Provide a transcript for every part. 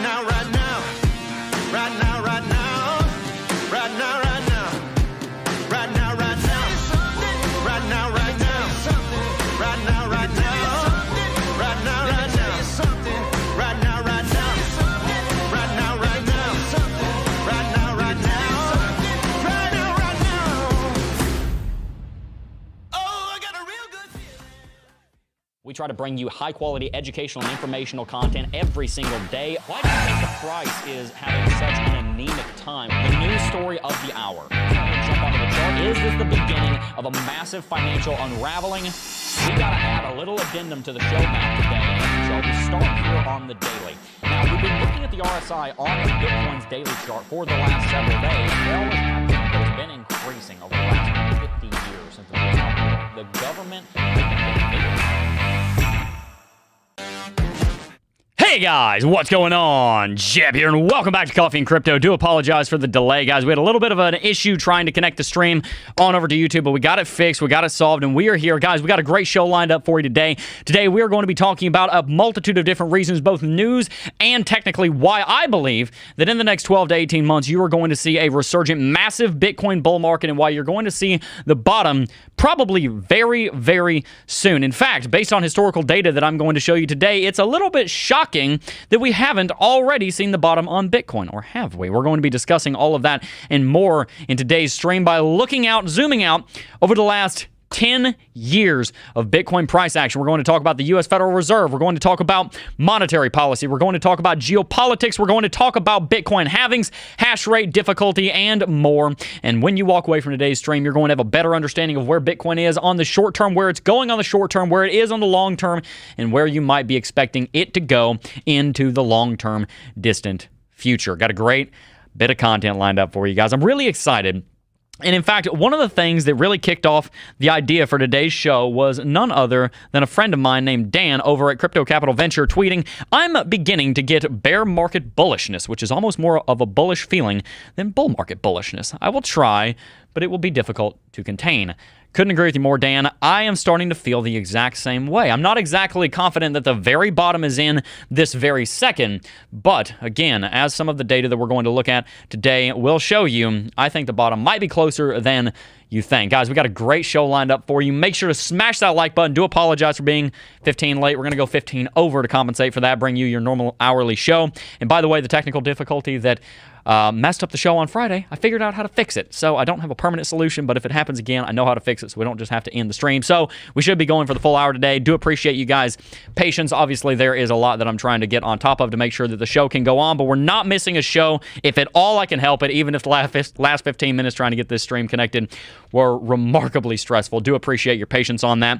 now, right now. Right now, right now. Right now, right now. Right now, right now. Right now, right now. Right now, right now. Right now, right now. Right now, right now. Right now, right now. Right now, right now. Right now, right now. Oh, I got a real good feeling. We try to bring you high-quality educational and informational content every single day. Why do you think the price is having such an anemic time? The news story of the hour. Jump onto the chart. Is this the beginning of a massive financial unraveling? We got to add a little addendum to the show map today, so we start here on the daily. Now, we've been looking at the RSI on Bitcoin's daily chart for the last several days. Well, it's been increasing over the last 50 years since the government. Hey guys, what's going on? Jebb here, and welcome back to Coffee and Crypto. Do apologize for the delay, guys. We had a little bit of an issue trying to connect the stream on over to YouTube, but we got it fixed, we got it solved, and we are here. Guys, we got a great show lined up for you today. Today, we are going to be talking about a multitude of different reasons, both news and technically why I believe that in the next 12 to 18 months, you are going to see a resurgent, massive Bitcoin bull market, and why you're going to see the bottom probably very, very soon. In fact, based on historical data that I'm going to show you today, it's a little bit shocking that we haven't already seen the bottom on Bitcoin, or have we? We're going to be discussing all of that and more in today's stream by looking out, zooming out over the last 10 years of Bitcoin price action. We're going to talk about the U.S. Federal Reserve. We're going to talk about monetary policy. We're going to talk about geopolitics. We're going to talk about Bitcoin halvings, hash rate difficulty, and more. And when you walk away from today's stream, you're going to have a better understanding of where Bitcoin is on the short term, where it's going on the short term, where it is on the long term, and where you might be expecting it to go into the long-term distant future. Got a great bit of content lined up for you guys. I'm really excited. And in fact, one of the things that really kicked off the idea for today's show was none other than a friend of mine named Dan over at Crypto Capital Venture tweeting, "I'm beginning to get bear market bullishness," which is almost more of a bullish feeling than bull market bullishness. I will try, but it will be difficult to contain. Couldn't agree with you more, Dan. I am starting to feel the exact same way. I'm not exactly confident that the very bottom is in this very second, but again, as some of the data that we're going to look at today will show you, I think the bottom might be closer than you think. Guys, we got a great show lined up for you. Make sure to smash that like button. Do apologize for being 15 late. We're going to go 15 over to compensate for that, bring you your normal hourly show. And by the way, the technical difficulty that messed up the show on Friday, I figured out how to fix it. So I don't have a permanent solution, but if it happens again, I know how to fix it, so we don't just have to end the stream. So we should be going for the full hour today. Do appreciate you guys' patience. Obviously, there is a lot that I'm trying to get on top of to make sure that the show can go on, but we're not missing a show. If at all I can help it, even if the last 15 minutes trying to get this stream connected were remarkably stressful. Do appreciate your patience on that.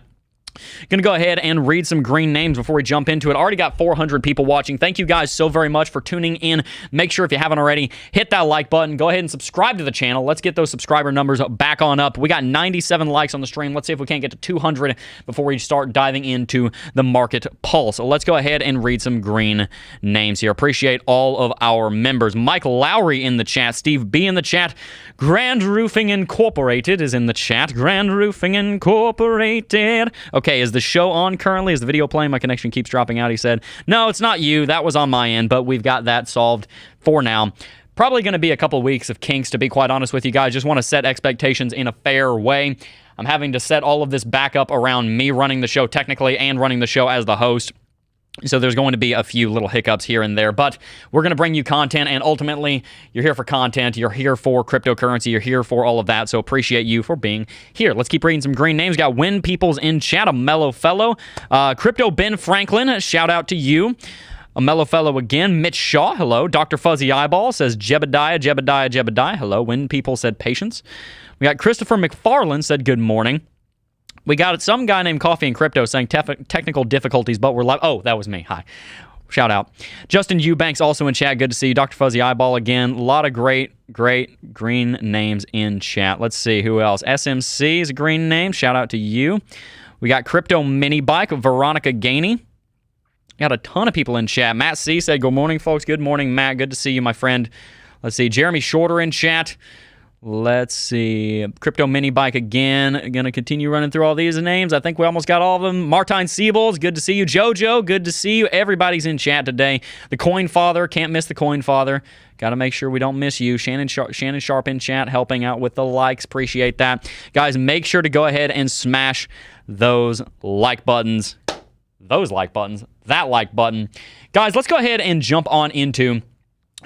Going to go ahead and read some green names before we jump into it. Already got 400 people watching. Thank you guys so very much for tuning in. Make sure if you haven't already, hit that like button. Go ahead and subscribe to the channel. Let's get those subscriber numbers back on up. We got 97 likes on the stream. Let's see if we can't get to 200 before we start diving into the market pulse. So let's go ahead and read some green names here. Appreciate all of our members. Mike Lowry in the chat. Steve B in the chat. Grand Roofing Incorporated is in the chat. Grand Roofing Incorporated. Okay, is the show on currently? Is the video playing? My connection keeps dropping out, he said. No, it's not you. That was on my end, but we've got that solved for now. Probably going to be a couple weeks of kinks, to be quite honest with you guys. Just want to set expectations in a fair way. I'm having to set all of this back up around me running the show technically and running the show as the host. So there's going to be a few little hiccups here and there, but we're going to bring you content, and ultimately, you're here for content, you're here for cryptocurrency, you're here for all of that, so appreciate you for being here. Let's keep reading some green names. Got Win Peoples in chat, a mellow fellow. Crypto Ben Franklin, shout out to you. A mellow fellow again. Mitch Shaw, hello. Dr. Fuzzy Eyeball says Jebediah. Hello. Win People said patience. We got Christopher McFarland said good morning. We got some guy named Coffee and Crypto saying technical difficulties, but we're live. Oh, that was me. Hi. Shout out. Justin Eubanks also in chat. Good to see you. Dr. Fuzzy Eyeball again. A lot of great green names in chat. Let's see who else. SMC is a green name. Shout out to you. We got Crypto Mini Bike. Veronica Gainey. Got a ton of people in chat. Matt C said, good morning, folks. Good morning, Matt. Good to see you, my friend. Let's see. Jeremy Shorter in chat. Let's see. Crypto Mini Bike again. Going to continue running through all these names. I think we almost got all of them. Martine Siebels, good to see you. Jojo, good to see you. Everybody's in chat today. The Coin Father, can't miss the Coin Father. Got to make sure we don't miss you. Shannon Sharp in chat, helping out with the likes. Appreciate that. Guys, make sure to go ahead and smash those like buttons. That like button. Guys, let's go ahead and jump on into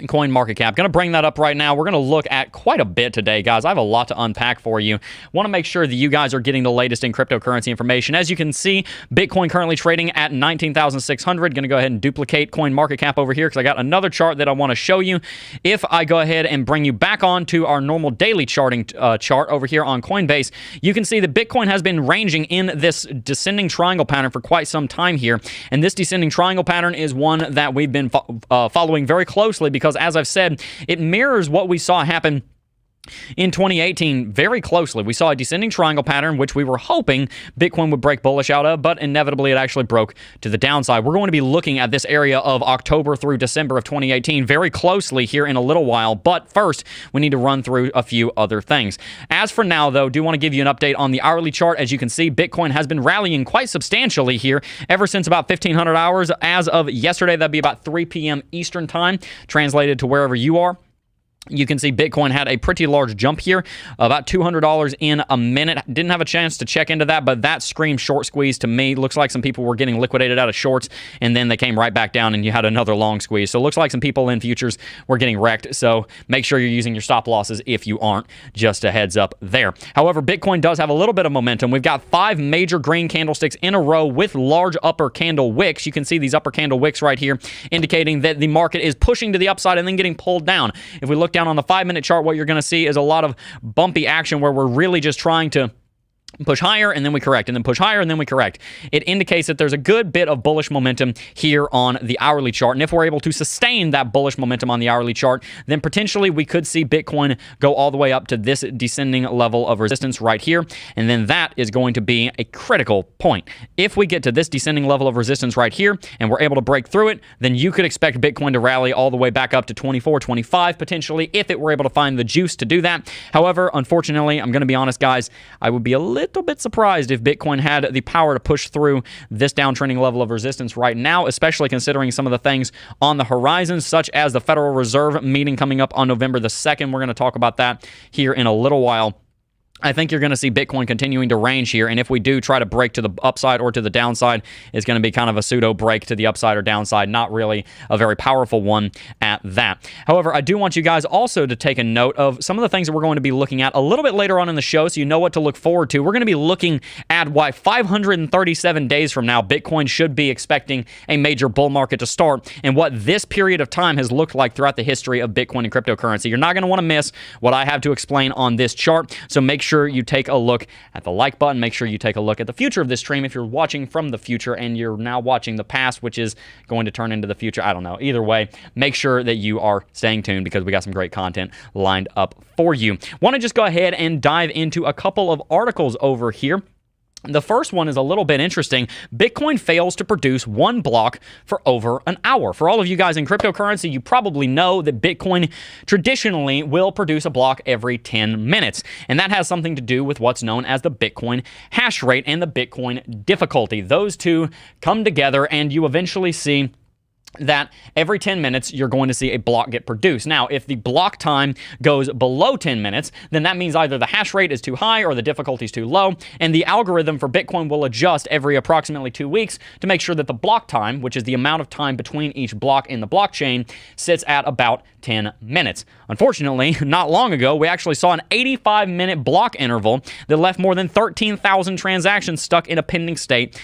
Coin market cap. Going to bring that up right now. We're going to look at quite a bit today, guys. I have a lot to unpack for you. Want to make sure that you guys are getting the latest in cryptocurrency information. As you can see, Bitcoin currently trading at 19,600. Going to go ahead and duplicate coin market cap over here because I got another chart that I want to show you. If I go ahead and bring you back on to our normal daily charting chart over here on Coinbase, you can see that Bitcoin has been ranging in this descending triangle pattern for quite some time here. And this descending triangle pattern is one that we've been following very closely because, as I've said, it mirrors what we saw happen in 2018 very closely. We saw a descending triangle pattern, which we were hoping Bitcoin would break bullish out of, but inevitably it actually broke to the downside. We're going to be looking at this area of October through December of 2018 very closely here in a little while, but first we need to run through a few other things. As for now, though, do want to give you an update on the hourly chart. As you can see, Bitcoin has been rallying quite substantially here ever since about 1500 hours. As of yesterday, that'd be about 3 p.m. Eastern time, translated to wherever you are. You can see Bitcoin had a pretty large jump here, about $200 in a minute. Didn't have a chance to check into that, but that screamed short squeeze to me. Looks like some people were getting liquidated out of shorts, and then they came right back down, and you had another long squeeze. So it looks like some people in futures were getting wrecked. So make sure you're using your stop losses if you aren't. Just a heads up there. However, Bitcoin does have a little bit of momentum. We've got 5 major green candlesticks in a row with large upper candle wicks. You can see these upper candle wicks right here, indicating that the market is pushing to the upside and then getting pulled down. If we look down on the 5-minute chart, what you're going to see is a lot of bumpy action where we're really just trying to push higher and then we correct, and then push higher and then we correct. It indicates that there's a good bit of bullish momentum here on the hourly chart, and if we're able to sustain that bullish momentum on the hourly chart, then potentially we could see Bitcoin go all the way up to this descending level of resistance right here, and then that is going to be a critical point. If we get to this descending level of resistance right here and we're able to break through it, then you could expect Bitcoin to rally all the way back up to 24, 25 potentially, if it were able to find the juice to do that. However, unfortunately, I'm going to be honest, guys, I would be a little bit surprised if Bitcoin had the power to push through this downtrending level of resistance right now, especially considering some of the things on the horizon, such as the Federal Reserve meeting coming up on November the 2nd. We're going to talk about that here in a little while. I think you're going to see Bitcoin continuing to range here, and if we do try to break to the upside or to the downside, it's going to be kind of a pseudo break to the upside or downside, not really a very powerful one at that. However, I do want you guys also to take a note of some of the things that we're going to be looking at a little bit later on in the show, so you know what to look forward to. We're going to be looking at why 537 days from now, Bitcoin should be expecting a major bull market to start, and what this period of time has looked like throughout the history of Bitcoin and cryptocurrency. You're not going to want to miss what I have to explain on this chart, so make sure you take a look at the like button. Make sure you take a look at the future of this stream if you're watching from the future and you're now watching the past, which is going to turn into the future. I don't know. Either way, make sure that you are staying tuned because we got some great content lined up for you. Want to just go ahead and dive into a couple of articles over here. The first one is a little bit interesting. Bitcoin fails to produce one block for over an hour. For all of you guys in cryptocurrency, you probably know that Bitcoin traditionally will produce a block every 10 minutes. And that has something to do with what's known as the Bitcoin hash rate and the Bitcoin difficulty. Those two come together and you eventually see that every 10 minutes you're going to see a block get produced. Now, if the block time goes below 10 minutes, then that means either the hash rate is too high or the difficulty is too low, and the algorithm for Bitcoin will adjust every approximately 2 weeks to make sure that the block time, which is the amount of time between each block in the blockchain, sits at about 10 minutes. Unfortunately, not long ago, we actually saw an 85-minute block interval that left more than 13,000 transactions stuck in a pending state.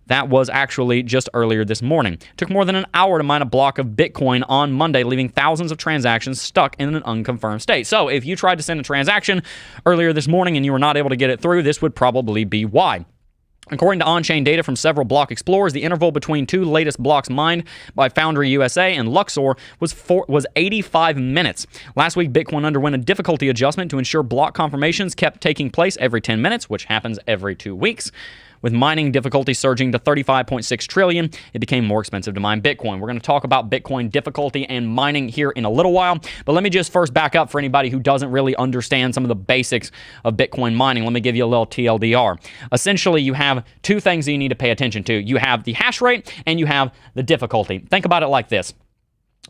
That was actually just earlier this morning. It took more than an hour to mine a block of Bitcoin on Monday, leaving thousands of transactions stuck in an unconfirmed state. So if you tried to send a transaction earlier this morning and you were not able to get it through, this would probably be why. According to on-chain data from several block explorers, the interval between two latest blocks mined by Foundry USA and Luxor was 85 minutes. Last week, Bitcoin underwent a difficulty adjustment to ensure block confirmations kept taking place every 10 minutes, which happens every 2 weeks. with mining difficulty surging to 35.6 trillion, it became more expensive to mine Bitcoin. We're going to talk about Bitcoin difficulty and mining here in a little while, but let me just first back up for anybody who doesn't really understand some of the basics of Bitcoin mining. Let me give you a little TLDR. Essentially, you have two things that you need to pay attention to. You have the hash rate and you have the difficulty. Think about it like this.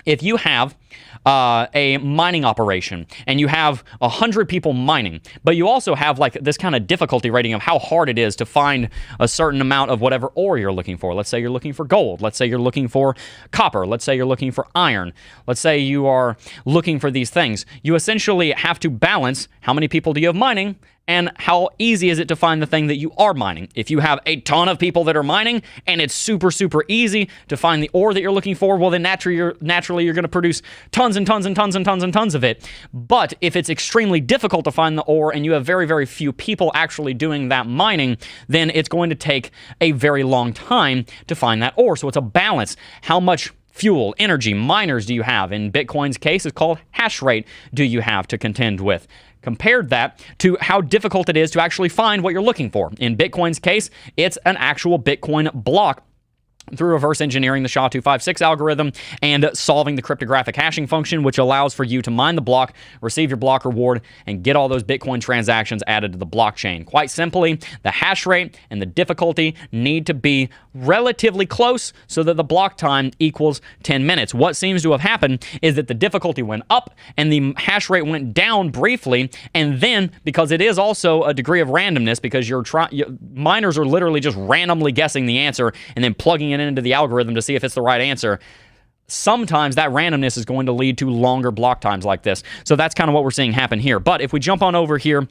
If you have a mining operation and you have 100 people mining, but you also have like this kind of difficulty rating of how hard it is to find a certain amount of whatever ore you're looking for. Let's say you're looking for gold. Let's say you're looking for copper. Let's say you're looking for iron. Let's say you are looking for these things. You essentially have to balance how many people do you have mining and how easy is it to find the thing that you are mining. If you have a ton of people that are mining and it's super, super easy to find the ore that you're looking for, well, then naturally you're going to produce tons and tons and tons and tons and tons of it. But if it's extremely difficult to find the ore and you have very, very few people actually doing that mining, then it's going to take a very long time to find that ore. So it's a balance. How much fuel, energy, miners do you have? In Bitcoin's case, it's called hash rate do you have to contend with? Compared that to how difficult it is to actually find what you're looking for. In Bitcoin's case, it's an actual Bitcoin block through reverse engineering the SHA-256 algorithm and solving the cryptographic hashing function, which allows for you to mine the block, receive your block reward, and get all those Bitcoin transactions added to the blockchain. Quite simply, the hash rate and the difficulty need to be relatively close so that the block time equals 10 minutes. What seems to have happened is that the difficulty went up and the hash rate went down briefly, and then because it is also a degree of randomness, because miners are literally just randomly guessing the answer and then plugging it into the algorithm to see if it's the right answer. Sometimes that randomness is going to lead to longer block times like this. So that's kind of what we're seeing happen here. But if we jump on over here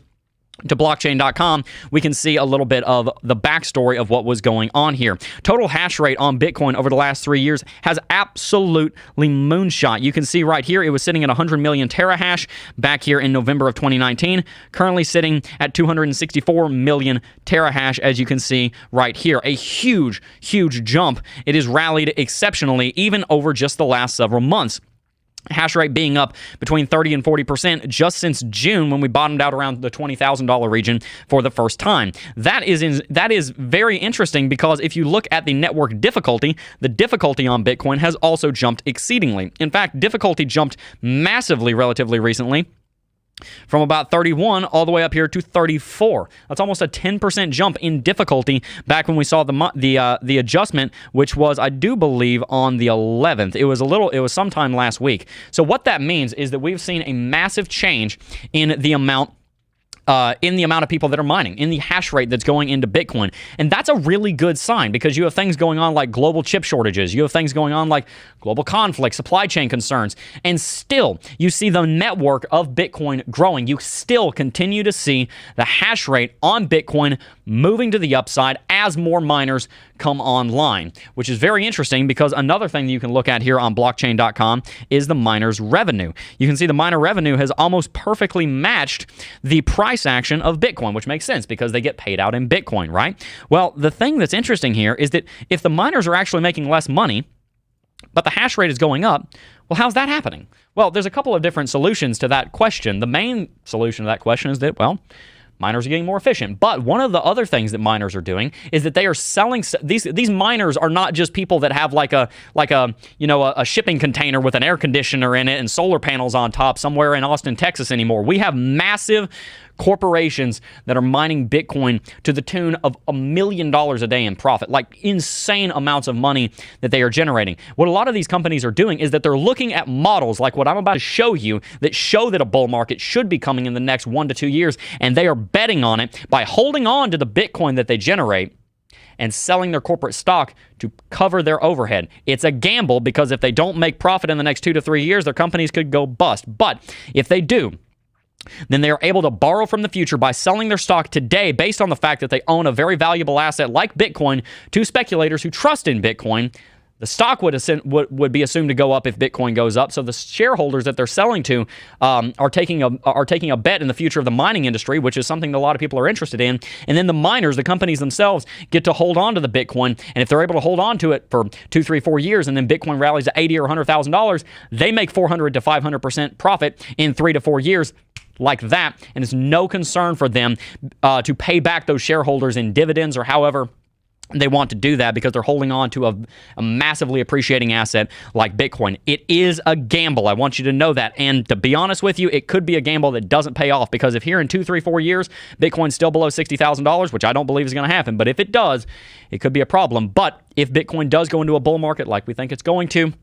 to blockchain.com, we can see a little bit of the backstory of what was going on here. Total hash rate on Bitcoin over the last 3 years has absolutely moonshot. You can see right here, it was sitting at 100 million terahash back here in November of 2019, currently sitting at 264 million terahash, as you can see right here. A huge, huge jump. It has rallied exceptionally, even over just the last several months. Hash rate being up between 30 and 40% just since June, when we bottomed out around the $20,000 region for the first time. That is very interesting, because if you look at the network difficulty, the difficulty on Bitcoin has also jumped exceedingly. In fact, difficulty jumped massively relatively recently, from about 31 all the way up here to 34. That's almost a 10% jump in difficulty back when we saw the adjustment, which was, I do believe, on the 11th. It was sometime last week. So what that means is that we've seen a massive change in the amount of people that are mining, in the hash rate that's going into Bitcoin. And that's a really good sign, because you have things going on like global chip shortages. You have things going on like global conflict, supply chain concerns. And still, you see the network of Bitcoin growing. You still continue to see the hash rate on Bitcoin moving to the upside as more miners come online, which is very interesting, because another thing that you can look at here on blockchain.com is the miner's revenue. You can see the miner revenue has almost perfectly matched the price action of Bitcoin, which makes sense because they get paid out in Bitcoin, right? Well, the thing that's interesting here is that if the miners are actually making less money, but the hash rate is going up, well, how's that happening? Well, there's a couple of different solutions to that question. The main solution to that question is that, well, miners are getting more efficient. But one of the other things that miners are doing is that they are selling these miners are not just people that have like a shipping container with an air conditioner in it and solar panels on top somewhere in Austin, Texas anymore. We have massive corporations that are mining Bitcoin to the tune of $1 million a day in profit, like insane amounts of money that they are generating. What a lot of these companies are doing is that they're looking at models like what I'm about to show you that show that a bull market should be coming in the next 1 to 2 years, and they are betting on it by holding on to the Bitcoin that they generate and selling their corporate stock to cover their overhead. It's a gamble, because if they don't make profit in the next 2 to 3 years, their companies could go bust. But if they do, then they are able to borrow from the future by selling their stock today based on the fact that they own a very valuable asset like Bitcoin to speculators who trust in Bitcoin. The stock would be assumed to go up if Bitcoin goes up. So the shareholders that they're selling to are taking a bet in the future of the mining industry, which is something that a lot of people are interested in. And then the miners, the companies themselves, get to hold on to the Bitcoin. And if they're able to hold on to it for 2, 3, 4 years, and then Bitcoin rallies to $80,000 or $100,000, they make 400 to 500% profit in 3 to 4 years. like that, and it's no concern for them to pay back those shareholders in dividends or however they want to do that because they're holding on to a massively appreciating asset like Bitcoin. It is a gamble. I want you to know that. And to be honest with you, it could be a gamble that doesn't pay off because if here in 2, 3, 4 years, Bitcoin's still below $60,000, which I don't believe is going to happen, but if it does, it could be a problem. But if Bitcoin does go into a bull market like we think it's going to,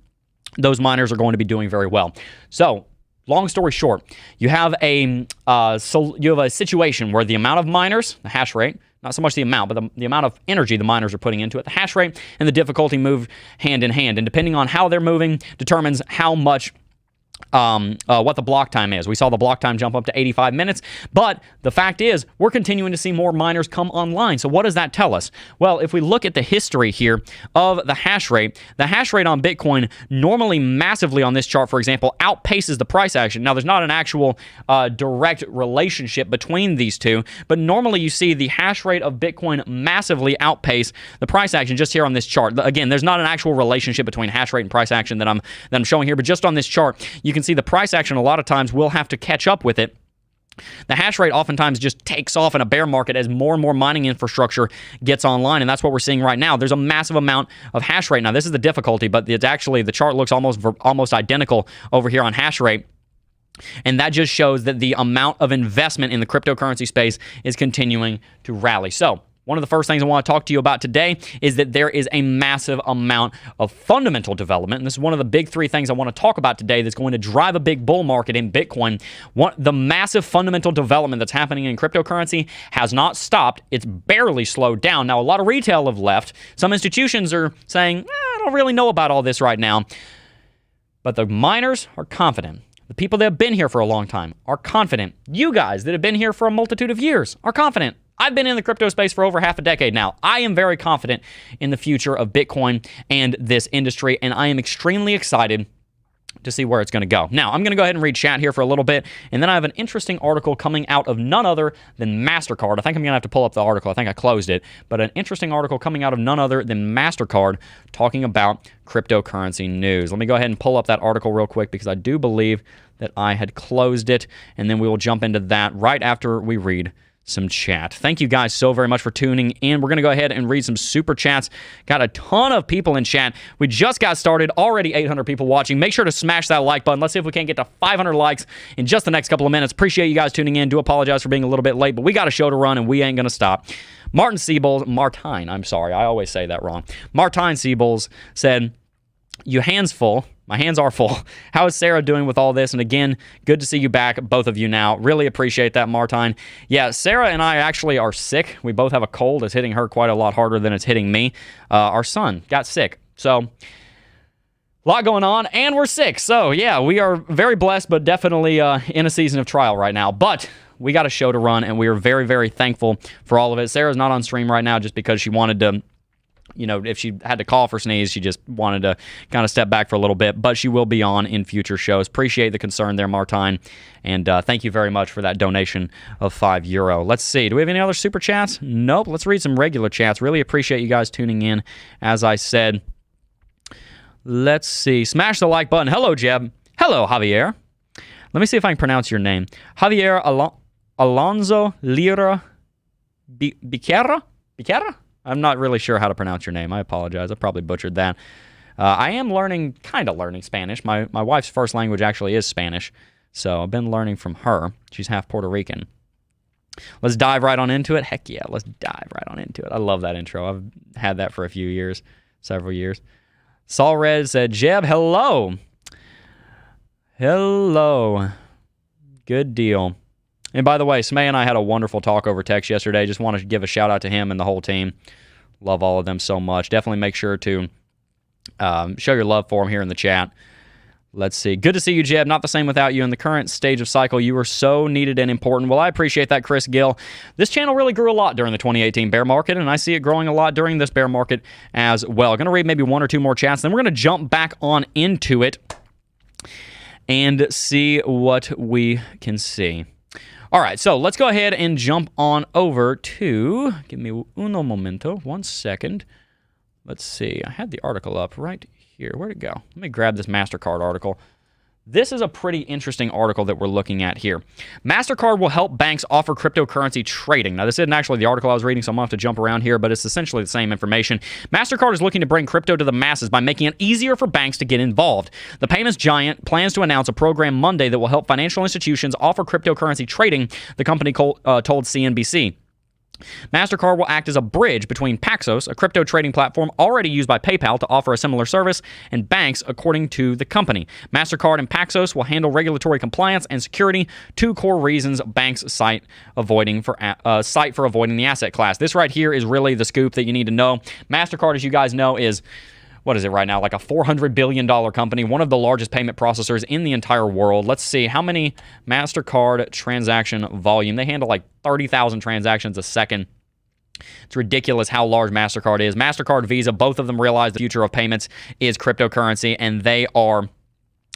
those miners are going to be doing very well. So, long story short, you have a situation where the amount of miners, the hash rate, not so much the amount, but the amount of energy the miners are putting into it, the hash rate and the difficulty move hand in hand. And depending on how they're moving determines how much what the block time is. We saw the block time jump up to 85 minutes, but the fact is we're continuing to see more miners come online. So what does that tell us? Well, if we look at the history here of the hash rate on Bitcoin normally massively on this chart, for example, outpaces the price action. Now, there's not an actual direct relationship between these two, but normally you see the hash rate of Bitcoin massively outpace the price action just here on this chart. Again, there's not an actual relationship between hash rate and price action that I'm showing here, but just on this chart, you can see the price action a lot of times will have to catch up with it. The hash rate oftentimes just takes off in a bear market as more and more mining infrastructure gets online, and that's what we're seeing right now. There's a massive amount of hash rate. Now, this is the difficulty, but it's actually, the chart looks almost identical over here on hash rate. And that just shows that the amount of investment in the cryptocurrency space is continuing to rally. So, one of the first things I want to talk to you about today is that there is a massive amount of fundamental development. And this is one of the big 3 things I want to talk about today that's going to drive a big bull market in Bitcoin. The massive fundamental development that's happening in cryptocurrency has not stopped. It's barely slowed down. Now, a lot of retail have left. Some institutions are saying, I don't really know about all this right now. But the miners are confident. The people that have been here for a long time are confident. You guys that have been here for a multitude of years are confident. I've been in the crypto space for over half a decade now. I am very confident in the future of Bitcoin and this industry, and I am extremely excited to see where it's going to go. Now, I'm going to go ahead and read chat here for a little bit, and then I have an interesting article coming out of none other than MasterCard. I think I'm going to have to pull up the article. I think I closed it, but an interesting article coming out of none other than MasterCard talking about cryptocurrency news. Let me go ahead and pull up that article real quick because I do believe that I had closed it, and then we will jump into that right after we read some chat. Thank you guys so very much for tuning in. We're going to go ahead and read some super chats. Got a ton of people in chat. We just got started. Already 800 people watching. Make sure to smash that like button. Let's see if we can't get to 500 likes in just the next couple of minutes. Appreciate you guys tuning in. Do apologize for being a little bit late, but we got a show to run and we ain't going to stop. Martine, I'm sorry. I always say that wrong. Martine Siebels said, "You hands full. My hands are full. How is Sarah doing with all this? And again, good to see you back, both of you now. Really appreciate that, Martine. Yeah, Sarah and I actually are sick. We both have a cold. It's hitting her quite a lot harder than it's hitting me. Our son got sick. So, a lot going on, and we're sick. So, yeah, we are very blessed, but definitely in a season of trial right now. But we got a show to run, and we are very, very thankful for all of it. Sarah's not on stream right now just because she wanted to, you know, if she had to cough or sneeze, she just wanted to kind of step back for a little bit, but she will be on in future shows. Appreciate the concern there, Martine, and thank you very much for that donation of €5. Let's see. Do we have any other super chats? Nope. Let's read some regular chats. Really appreciate you guys tuning in, as I said. Let's see. Smash the like button. Hello, Jebb. Hello, Javier. Let me see if I can pronounce your name. Javier Alonso Lira Biquera? Biquera? I'm not really sure how to pronounce your name. I apologize. I probably butchered that. I am kind of learning Spanish. My wife's first language actually is Spanish, so I've been learning from her. She's half Puerto Rican. Let's dive right on into it. Heck yeah, let's dive right on into it. I love that intro. I've had that for a few years, several years. Saul Red said, Jebb, hello. Hello. Good deal. And by the way, Smay and I had a wonderful talk over text yesterday. Just want to give a shout out to him and the whole team. Love all of them so much. Definitely make sure to show your love for him here in the chat. Let's see. Good to see you, Jebb. Not the same without you. In the current stage of cycle, you are so needed and important. Well, I appreciate that, Chris Gill. This channel really grew a lot during the 2018 bear market, and I see it growing a lot during this bear market as well. I'm going to read maybe 1 or 2 more chats, then we're going to jump back on into it and see what we can see. All right, so let's go ahead and jump on over to, give me uno momento, 1 second. Let's see, I had the article up right here. Where'd it go? Let me grab this MasterCard article. This is a pretty interesting article that we're looking at here. MasterCard will help banks offer cryptocurrency trading. Now, this isn't actually the article I was reading, so I'm going to have to jump around here, but it's essentially the same information. MasterCard is looking to bring crypto to the masses by making it easier for banks to get involved. The payments giant plans to announce a program Monday that will help financial institutions offer cryptocurrency trading, the company told CNBC. MasterCard will act as a bridge between Paxos, a crypto trading platform already used by PayPal to offer a similar service, and banks, according to the company. MasterCard and Paxos will handle regulatory compliance and security, two core reasons banks cite for avoiding the asset class. This right here is really the scoop that you need to know. MasterCard, as you guys know, is... what is it right now? Like a $400 billion company, one of the largest payment processors in the entire world. Let's see how many MasterCard transaction volume. They handle like 30,000 transactions a second. It's ridiculous how large MasterCard is. MasterCard, Visa, both of them realize the future of payments is cryptocurrency, and they are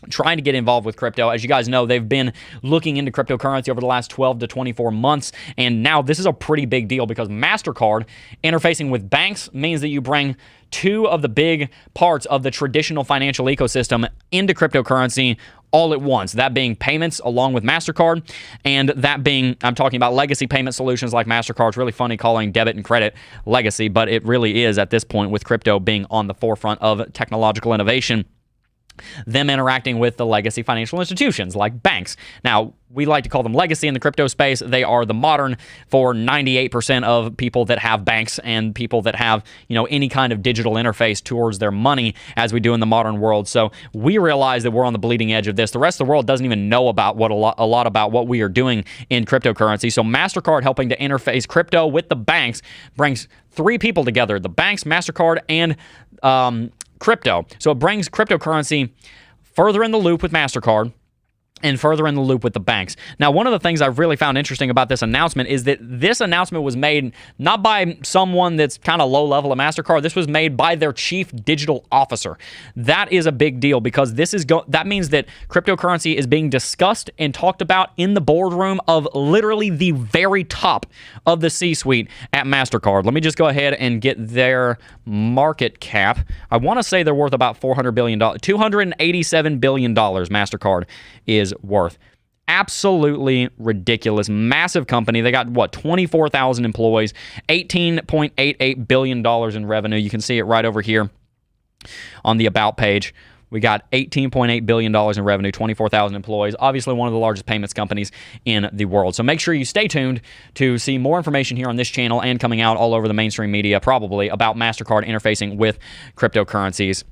trying to get involved with crypto. As you guys know, they've been looking into cryptocurrency over the last 12 to 24 months, and now this is a pretty big deal because MasterCard interfacing with banks means that you bring two of the big parts of the traditional financial ecosystem into cryptocurrency all at once, that being payments along with MasterCard, and that being, I'm talking about legacy payment solutions like MasterCard. It's really funny calling debit and credit legacy, but it really is at this point with crypto being on the forefront of technological innovation. Them interacting with the legacy financial institutions like banks. Now, we like to call them legacy in the crypto space. They are the modern for 98% of people that have banks and people that have, any kind of digital interface towards their money as we do in the modern world. So we realize that we're on the bleeding edge of this. The rest of the world doesn't even know about a lot about what we are doing in cryptocurrency. So MasterCard helping to interface crypto with the banks brings three people together: the banks, MasterCard, and crypto. So it brings cryptocurrency further in the loop with MasterCard and further in the loop with the banks. Now, one of the things I've really found interesting about this announcement is that this announcement was made not by someone that's kind of low level at MasterCard. This was made by their chief digital officer. That is a big deal because that means that cryptocurrency is being discussed and talked about in the boardroom of literally the very top of the C-suite at MasterCard. Let me just go ahead and get their market cap. I want to say they're worth about $400 billion, $287 billion MasterCard is worth. Absolutely ridiculous. Massive company. They got, 24,000 employees, $18.88 billion in revenue. You can see it right over here on the About page. We got $18.8 billion in revenue, 24,000 employees. Obviously, one of the largest payments companies in the world. So make sure you stay tuned to see more information here on this channel and coming out all over the mainstream media, probably, about MasterCard interfacing with cryptocurrencies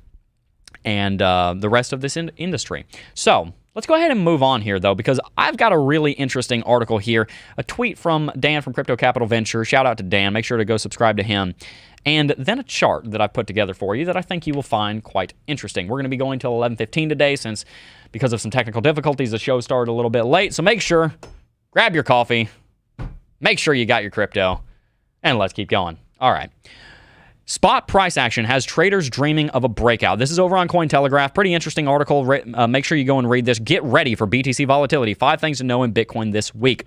and the rest of this industry. So let's go ahead and move on here, though, because I've got a really interesting article here, a tweet from Dan from Crypto Capital Venture. Shout out to Dan. Make sure to go subscribe to him. And then a chart that I've put together for you that I think you will find quite interesting. We're going to be going till 11:15 today because of some technical difficulties, the show started a little bit late. So make sure, grab your coffee, make sure you got your crypto, and let's keep going. All right. Spot price action has traders dreaming of a breakout. This is over on Cointelegraph. Pretty interesting article. Make sure you go and read this. Get ready for BTC volatility. 5 things to know in Bitcoin this week.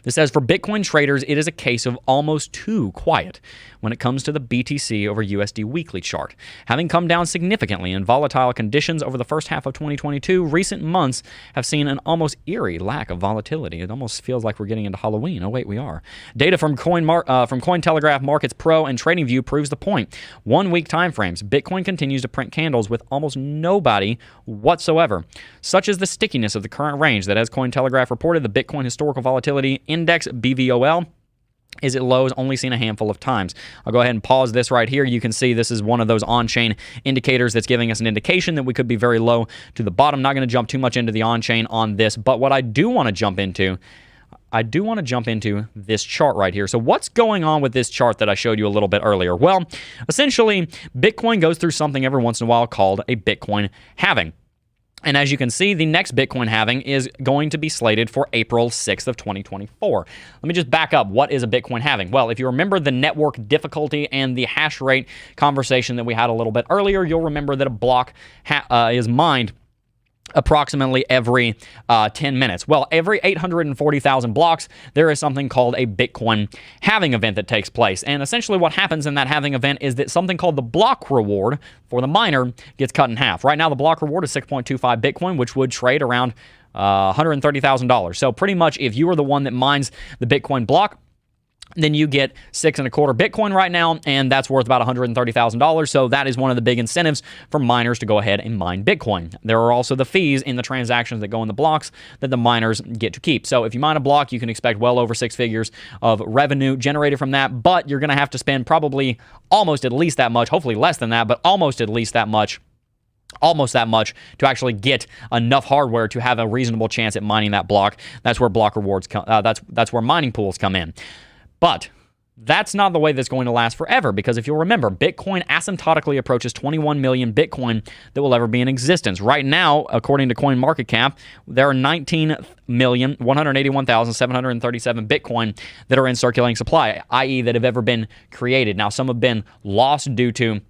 This says, for Bitcoin traders, it is a case of almost too quiet when it comes to the BTC over USD weekly chart. Having come down significantly in volatile conditions over the first half of 2022, recent months have seen an almost eerie lack of volatility. It almost feels like we're getting into Halloween. Oh, wait, we are. Data from Cointelegraph Markets Pro and TradingView proves the point. 1 week time frames, Bitcoin continues to print candles with almost nobody whatsoever. Such is the stickiness of the current range that, as Cointelegraph reported, the Bitcoin Historical Volatility Index, BVOL, is at lows only seen a handful of times. I'll go ahead and pause this right here. You can see this is one of those on-chain indicators that's giving us an indication that we could be very low to the bottom. Not going to jump too much into the on-chain on this, but what I do want to jump into this chart right here. So what's going on with this chart that I showed you a little bit earlier? Well, essentially, Bitcoin goes through something every once in a while called a Bitcoin halving. And as you can see, the next Bitcoin halving is going to be slated for April 6th of 2024. Let me just back up. What is a Bitcoin halving? Well, if you remember the network difficulty and the hash rate conversation that we had a little bit earlier, you'll remember that a block is mined approximately every 10 minutes. Well, every 840,000 blocks, there is something called a Bitcoin halving event that takes place. And essentially what happens in that halving event is that something called the block reward for the miner gets cut in half. Right now, the block reward is 6.25 Bitcoin, which would trade around $130,000. So pretty much if you are the one that mines the Bitcoin block, then you get 6.25 Bitcoin right now, and that's worth about $130,000. So that is one of the big incentives for miners to go ahead and mine Bitcoin. There are also the fees in the transactions that go in the blocks that the miners get to keep. So if you mine a block, you can expect well over 6 figures of revenue generated from that, but you're going to have to spend probably almost at least that much, hopefully less than that, but almost at least that much to actually get enough hardware to have a reasonable chance at mining that block. That's where block rewards come. That's where mining pools come in. But that's not the way that's going to last forever, because if you'll remember, Bitcoin asymptotically approaches 21 million Bitcoin that will ever be in existence. Right now, according to CoinMarketCap, there are 19,181,737 Bitcoin that are in circulating supply, i.e. that have ever been created. Now, some have been lost due to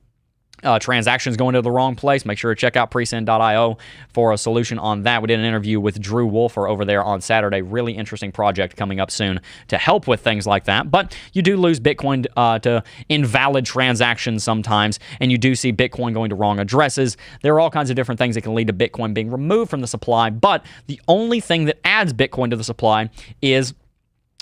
transactions going to the wrong place. Make sure to check out presend.io for a solution on that. We did an interview with Drew Wolfer over there on Saturday. Really interesting project coming up soon to help with things like that. But you do lose Bitcoin to invalid transactions sometimes, and you do see Bitcoin going to wrong addresses. There are all kinds of different things that can lead to Bitcoin being removed from the supply, but the only thing that adds Bitcoin to the supply is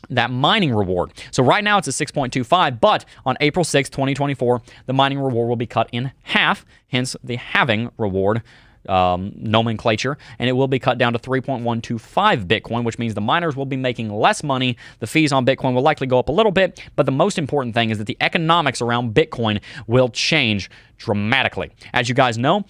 that mining reward. So right now it's at 6.25, but on April 6, 2024, the mining reward will be cut in half, hence the halving reward nomenclature, and it will be cut down to 3.125 Bitcoin, which means the miners will be making less money. The fees on Bitcoin will likely go up a little bit, but the most important thing is that the economics around Bitcoin will change dramatically. As you guys know,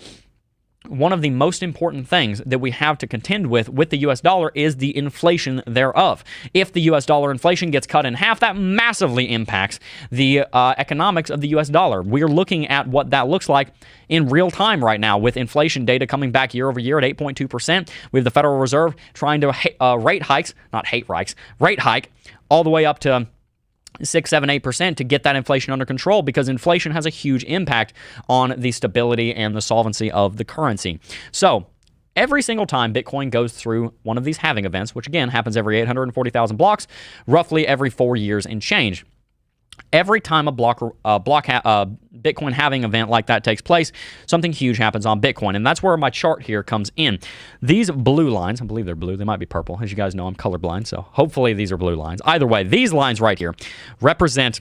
one of the most important things that we have to contend with the US dollar is the inflation thereof. If the US dollar inflation gets cut in half, that massively impacts the economics of the US dollar. We're looking at what that looks like in real time right now with inflation data coming back year over year at 8.2%. We have the Federal Reserve trying to rate hike all the way up to 6, 7, 8% to get that inflation under control, because inflation has a huge impact on the stability and the solvency of the currency. So every single time Bitcoin goes through one of these halving events, which again happens every 840,000 blocks, roughly every 4 years and change, every time a Bitcoin halving event like that takes place, something huge happens on Bitcoin. And that's where my chart here comes in. These blue lines, I believe they're blue, they might be purple. As you guys know, I'm colorblind, so hopefully these are blue lines. Either way, these lines right here represent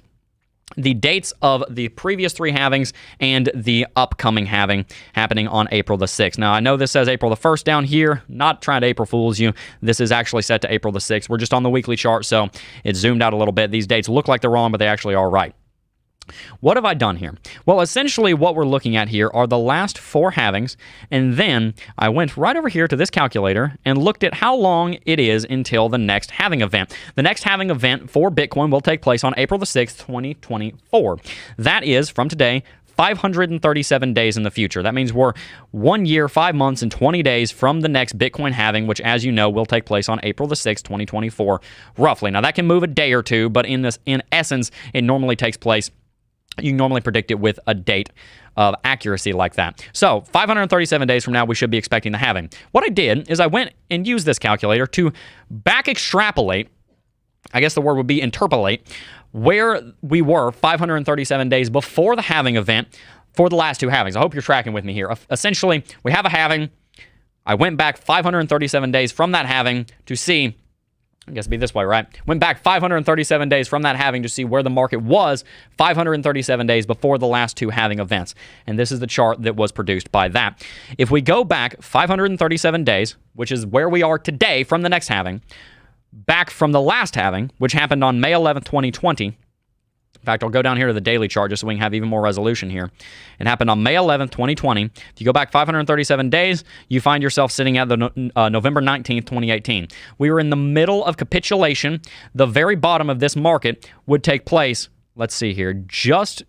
the dates of the previous 3 halvings and the upcoming halving happening on April the 6th. Now, I know this says April the 1st down here. Not trying to April Fools you. This is actually set to April the 6th. We're just on the weekly chart, so it's zoomed out a little bit. These dates look like they're wrong, but they actually are right. What have I done here? Well, essentially what we're looking at here are the last 4 halvings, and then I went right over here to this calculator and looked at how long it is until the next halving event. The next halving event for Bitcoin will take place on April the 6th, 2024. That is, from today, 537 days in the future. That means we're 1 year, 5 months, and 20 days from the next Bitcoin halving, which, as you know, will take place on April the 6th, 2024, roughly. Now, that can move a day or two, but in essence, it normally takes place. You normally predict it with a date of accuracy like that. So 537 days from now, we should be expecting the halving. What I did is I went and used this calculator to back extrapolate, I guess the word would be interpolate, where we were 537 days before the halving event for the last 2 halvings. I hope you're tracking with me here. Essentially, we have a halving. I went back 537 days from that halving to see, I guess it'd be this way, right? Went back 537 days from that halving to see where the market was 537 days before the last 2 halving events. And this is the chart that was produced by that. If we go back 537 days, which is where we are today from the next halving, back from the last halving, which happened on May 11th, 2020. In fact, I'll go down here to the daily chart just so we can have even more resolution here. It happened on May 11th, 2020. If you go back 537 days, you find yourself sitting at the November 19th, 2018. We were in the middle of capitulation. The very bottom of this market would take place, let's see here, just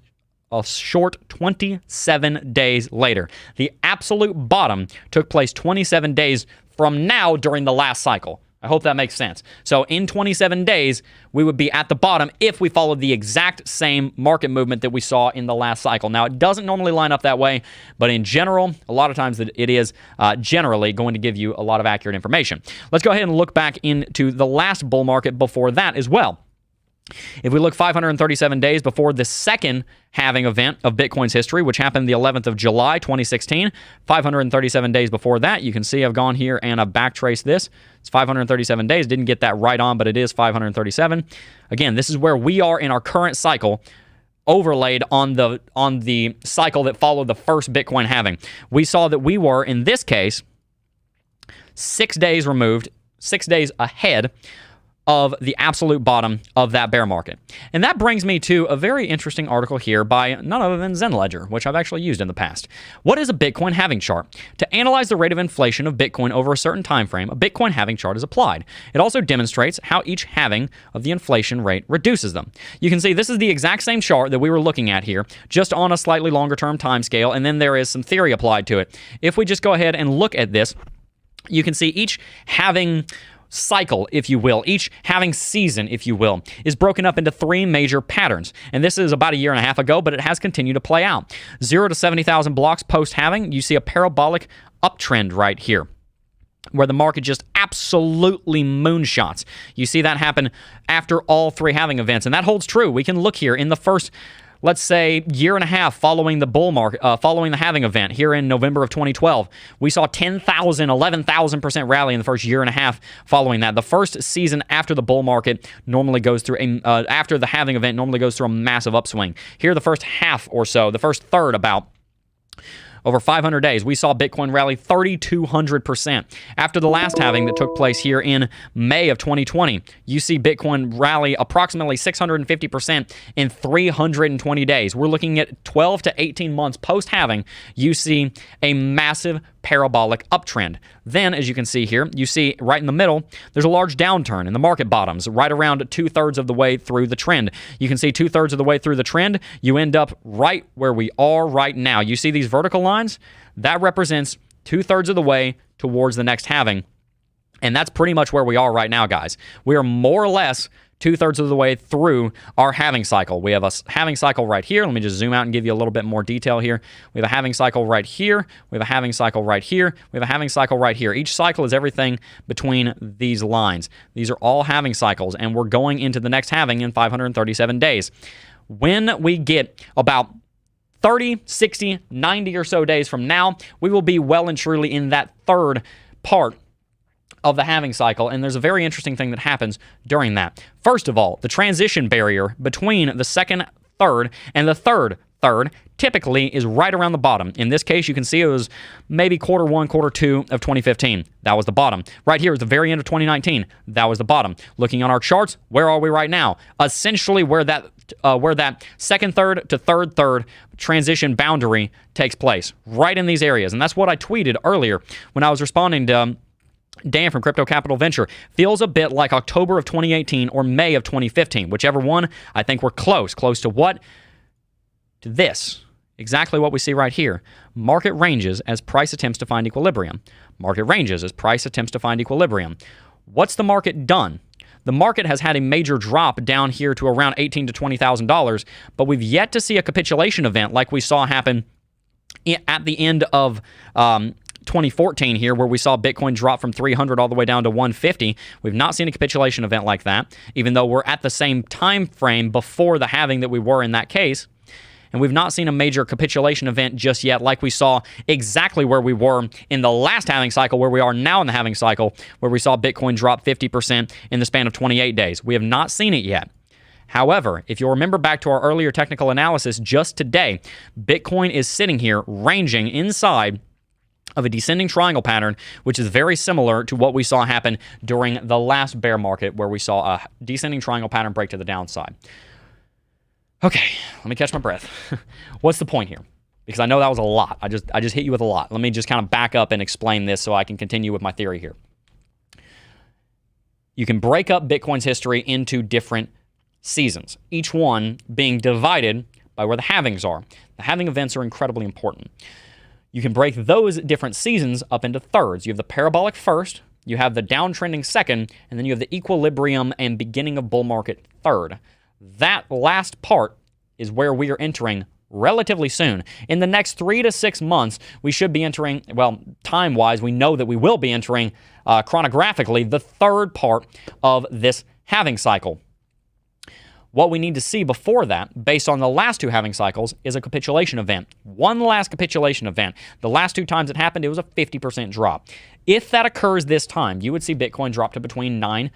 a short 27 days later. The absolute bottom took place 27 days from now during the last cycle. I hope that makes sense. So in 27 days, we would be at the bottom if we followed the exact same market movement that we saw in the last cycle. Now, it doesn't normally line up that way, but in general, a lot of times it is generally going to give you a lot of accurate information. Let's go ahead and look back into the last bull market before that as well. If we look 537 days before the second halving event of Bitcoin's history, which happened the 11th of July, 2016, 537 days before that, you can see I've gone here and I've backtraced this. It's 537 days. Didn't get that right on, but it is 537. Again, this is where we are in our current cycle, overlaid on the cycle that followed the first Bitcoin halving. We saw that we were, in this case, 6 days removed, 6 days ahead of the absolute bottom of that bear market. And that brings me to a very interesting article here by none other than ZenLedger, which I've actually used in the past. What is a Bitcoin halving chart? To analyze the rate of inflation of Bitcoin over a certain time frame, a Bitcoin halving chart is applied. It also demonstrates how each halving of the inflation rate reduces them. You can see this is the exact same chart that we were looking at here, just on a slightly longer term time scale, and then there is some theory applied to it. If we just go ahead and look at this, you can see each halving cycle, if you will, each halving season, if you will, is broken up into 3 major patterns. And this is about a year and a half ago, but it has continued to play out. 0 to 70,000 blocks post-halving, you see a parabolic uptrend right here, where the market just absolutely moonshots. You see that happen after all 3 halving events, and that holds true. We can look here in the first, let's say, year and a half following the bull market, following the halving event here in November of 2012. We saw 10,000, 11,000% rally in the first year and a half following that. The first season after the bull market normally goes through, after the halving event normally goes through a massive upswing. Here, the first half or so, the first third about, over 500 days, we saw Bitcoin rally 3,200%. After the last halving that took place here in May of 2020, you see Bitcoin rally approximately 650% in 320 days. We're looking at 12 to 18 months post-halving. You see a massive parabolic uptrend. Then, as you can see here, you see right in the middle, there's a large downturn in the market bottoms, right around 2/3 of the way through the trend. You can see 2/3 of the way through the trend, you end up right where we are right now. You see these vertical lines? That represents 2/3 of the way towards the next halving. And that's pretty much where we are right now, guys. We are more or less 2/3 of the way through our halving cycle. We have a halving cycle right here. Let me just zoom out and give you a little bit more detail here. We have a halving cycle right here. We have a halving cycle right here. We have a halving cycle right here. Each cycle is everything between these lines. These are all halving cycles, and we're going into the next halving in 537 days. When we get about 30, 60, 90 or so days from now, we will be well and truly in that third part of the halving cycle, and there's a very interesting thing that happens during that. First of all, the transition barrier between the second third and the third typically is right around the bottom. In this case, you can see it was maybe quarter 1, quarter 2 of 2015. That was the bottom. Right here is the very end of 2019. That was the bottom. Looking on our charts, where are we right now? Essentially where that second third to third transition boundary takes place, right in these areas. And that's what I tweeted earlier when I was responding to Dan from Crypto Capital Venture. Feels a bit like October of 2018 or May of 2015. Whichever one, I think we're close. Close to what? To this. Exactly what we see right here. Market ranges as price attempts to find equilibrium. Market ranges as price attempts to find equilibrium. What's the market done? The market has had a major drop down here to around $18,000 to $20,000, but we've yet to see a capitulation event like we saw happen at the end of 2014 here, where we saw Bitcoin drop from 300 all the way down to 150. We've not seen a capitulation event like that, even though we're at the same time frame before the halving that we were in that case. And we've not seen a major capitulation event just yet, like we saw exactly where we were in the last halving cycle, where we are now in the halving cycle, where we saw Bitcoin drop 50% in the span of 28 days. We have not seen it yet. However, if you'll remember back to our earlier technical analysis just today, Bitcoin is sitting here ranging inside of a descending triangle pattern, which is very similar to what we saw happen during the last bear market, where we saw a descending triangle pattern break to the downside. Okay, let me catch my breath. What's the point here? Because I know that was a lot. I just hit you with a lot. Let me just kind of back up and explain this so I can continue with my theory here. You can break up Bitcoin's history into different seasons, each one being divided by where the halvings are. The halving events are incredibly important. You can break those different seasons up into thirds. You have the parabolic first, you have the downtrending second, and then you have the equilibrium and beginning of bull market third. That last part is where we are entering relatively soon. In the next 3 to 6 months, we should be entering, well, time-wise, we know that we will be entering chronographically the third part of this halving cycle. What we need to see before that, based on the last 2 halving cycles, is a capitulation event. One last capitulation event. The last 2 times it happened, it was a 50% drop. If that occurs this time, you would see Bitcoin drop to between $9,000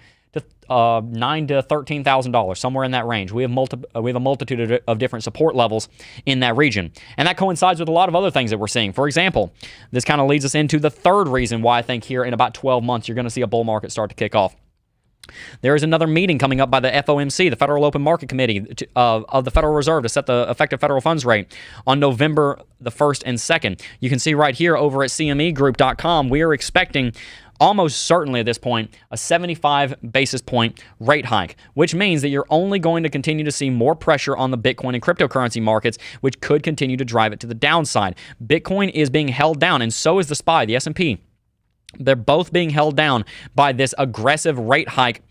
to $13,000, somewhere in that range. We have a multitude of different support levels in that region. And that coincides with a lot of other things that we're seeing. For example, this kind of leads us into the third reason why I think here in about 12 months you're going to see a bull market start to kick off. There is another meeting coming up by the FOMC, the Federal Open Market Committee of the Federal Reserve, to set the effective federal funds rate on November the 1st and 2nd. You can see right here over at cmegroup.com, we are expecting almost certainly at this point a 75 basis point rate hike, which means that you're only going to continue to see more pressure on the Bitcoin and cryptocurrency markets, which could continue to drive it to the downside. Bitcoin is being held down, and so is the SPY, the S&P. They're both being held down by this aggressive rate hike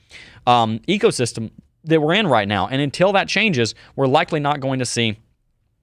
ecosystem that we're in right now. And until that changes, we're likely not going to see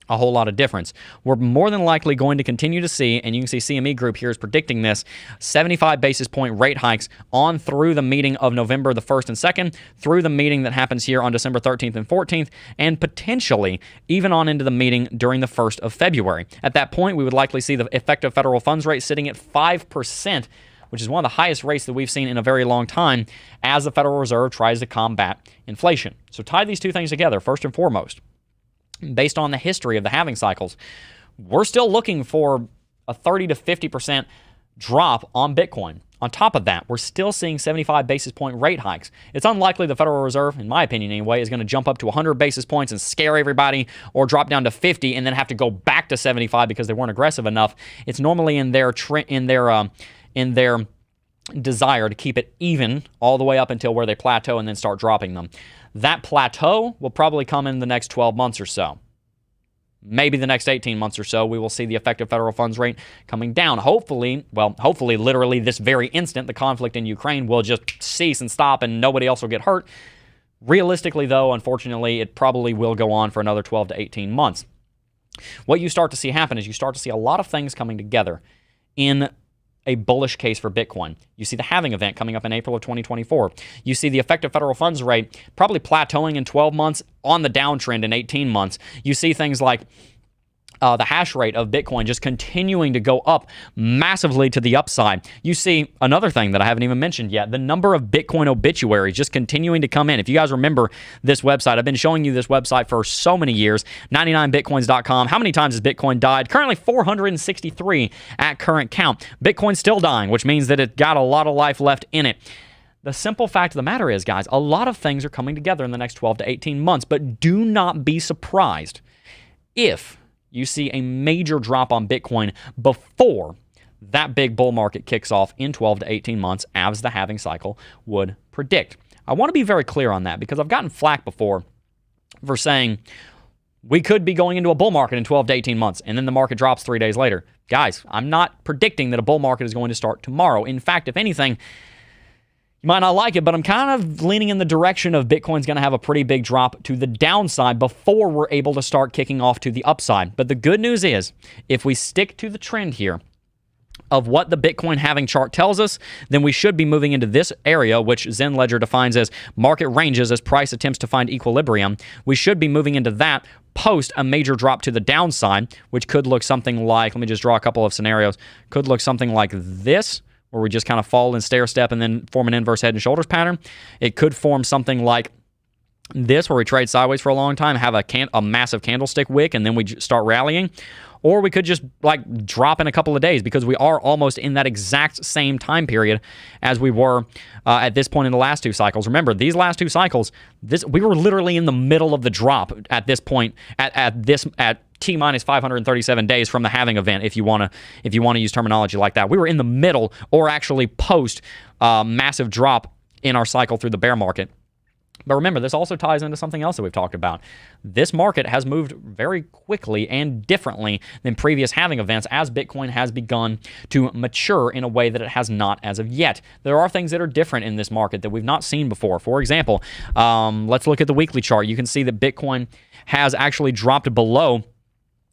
a whole lot of difference. We're more than likely going to continue to see, and you can see CME Group here is predicting this, 75 basis point rate hikes on through the meeting of November the 1st and 2nd, through the meeting that happens here on December 13th and 14th, and potentially even on into the meeting during the 1st of February. At that point, we would likely see the effective federal funds rate sitting at 5%, which is one of the highest rates that we've seen in a very long time as the Federal Reserve tries to combat inflation. So tie these two things together, first and foremost. Based on the history of the halving cycles, we're still looking for a 30 to 50% drop on Bitcoin. On top of that, we're still seeing 75 basis point rate hikes. It's unlikely the Federal Reserve, in my opinion anyway, is going to jump up to 100 basis points and scare everybody, or drop down to 50 and then have to go back to 75 because they weren't aggressive enough. It's normally in their desire to keep it even all the way up until where they plateau and then start dropping them. That plateau will probably come in the next 12 months or so. Maybe the next 18 months or so, we will see the effective federal funds rate coming down. Hopefully, literally this very instant, the conflict in Ukraine will just cease and stop and nobody else will get hurt. Realistically, though, unfortunately, it probably will go on for another 12 to 18 months. What you start to see happen is you start to see a lot of things coming together in a bullish case for Bitcoin. You see the halving event coming up in April of 2024. You see the effective federal funds rate probably plateauing in 12 months, on the downtrend in 18 months. You see things like the hash rate of Bitcoin just continuing to go up massively to the upside. You see another thing that I haven't even mentioned yet, the number of Bitcoin obituaries just continuing to come in. If you guys remember this website, I've been showing you this website for so many years, 99bitcoins.com. How many times has Bitcoin died? Currently 463 at current count. Bitcoin's still dying, which means that it got a lot of life left in it. The simple fact of the matter is, guys, a lot of things are coming together in the next 12 to 18 months, but do not be surprised if you see a major drop on Bitcoin before that big bull market kicks off in 12 to 18 months, as the halving cycle would predict. I want to be very clear on that because I've gotten flack before for saying we could be going into a bull market in 12 to 18 months and then the market drops 3 days later. Guys, I'm not predicting that a bull market is going to start tomorrow. In fact, if anything, you might not like it, but I'm kind of leaning in the direction of Bitcoin's going to have a pretty big drop to the downside before we're able to start kicking off to the upside. But the good news is, if we stick to the trend here of what the Bitcoin halving chart tells us, then we should be moving into this area, which Zen Ledger defines as market ranges as price attempts to find equilibrium. We should be moving into that post a major drop to the downside, which could look something like, let me just draw a couple of scenarios, could look something like this, where we just kind of fall in stair step and then form an inverse head and shoulders pattern. It could form something like this, where we trade sideways for a long time, have a massive candlestick wick, and then we start rallying. Or we could just like drop in a couple of days, because we are almost in that exact same time period as we were at this point in the last 2 cycles. Remember, these last 2 cycles, we were literally in the middle of the drop at this point, at T-minus 537 days from the halving event, if you want to use terminology like that. We were in the middle, or actually post massive drop in our cycle through the bear market. But remember, this also ties into something else that we've talked about. This market has moved very quickly and differently than previous halving events as Bitcoin has begun to mature in a way that it has not as of yet. There are things that are different in this market that we've not seen before. For example, let's look at the weekly chart. You can see that Bitcoin has actually dropped below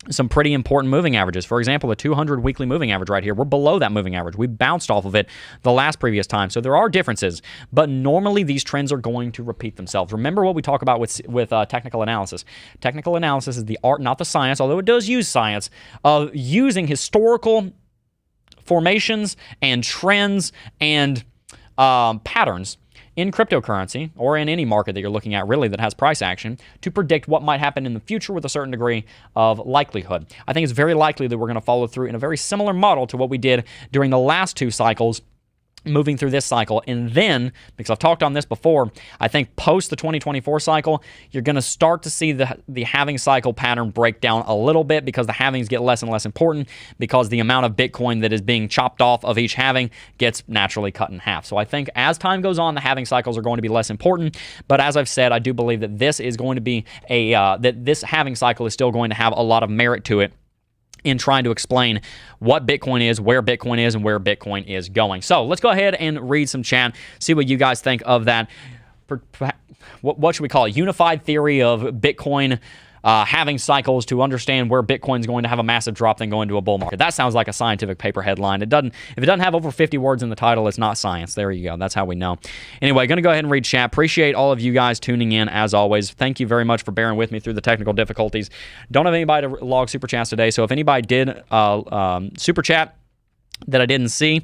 some pretty important moving averages. For example, the 200 weekly moving average right here, we're below that moving average. We bounced off of it the last previous time. So there are differences, but normally these trends are going to repeat themselves. Remember what we talk about with technical analysis. Technical analysis is the art, not the science, although it does use science, of using historical formations and trends and patterns in cryptocurrency or in any market that you're looking at really that has price action to predict what might happen in the future with a certain degree of likelihood. I think it's very likely that we're going to follow through in a very similar model to what we did during the last two cycles, moving through this cycle. And then, because I've talked on this before, I think post the 2024 cycle, you're going to start to see the halving cycle pattern break down a little bit because the halvings get less and less important because the amount of Bitcoin that is being chopped off of each halving gets naturally cut in half. So I think as time goes on, the halving cycles are going to be less important. But as I've said, I do believe that this is going to be that this halving cycle is still going to have a lot of merit to it in trying to explain what Bitcoin is, where Bitcoin is, and where Bitcoin is going. So let's go ahead and read some chat, see what you guys think of that. What should we call it? Unified theory of Bitcoin halving cycles to understand where Bitcoin's going to have a massive drop then go into a bull market. That sounds like a scientific paper headline. If it doesn't have over 50 words in the title, it's not science. There you go. That's how we know. Anyway, going to go ahead and read chat. Appreciate all of you guys tuning in as always. Thank you very much for bearing with me through the technical difficulties. Don't have anybody to log super chats today, so if anybody did super chat that I didn't see,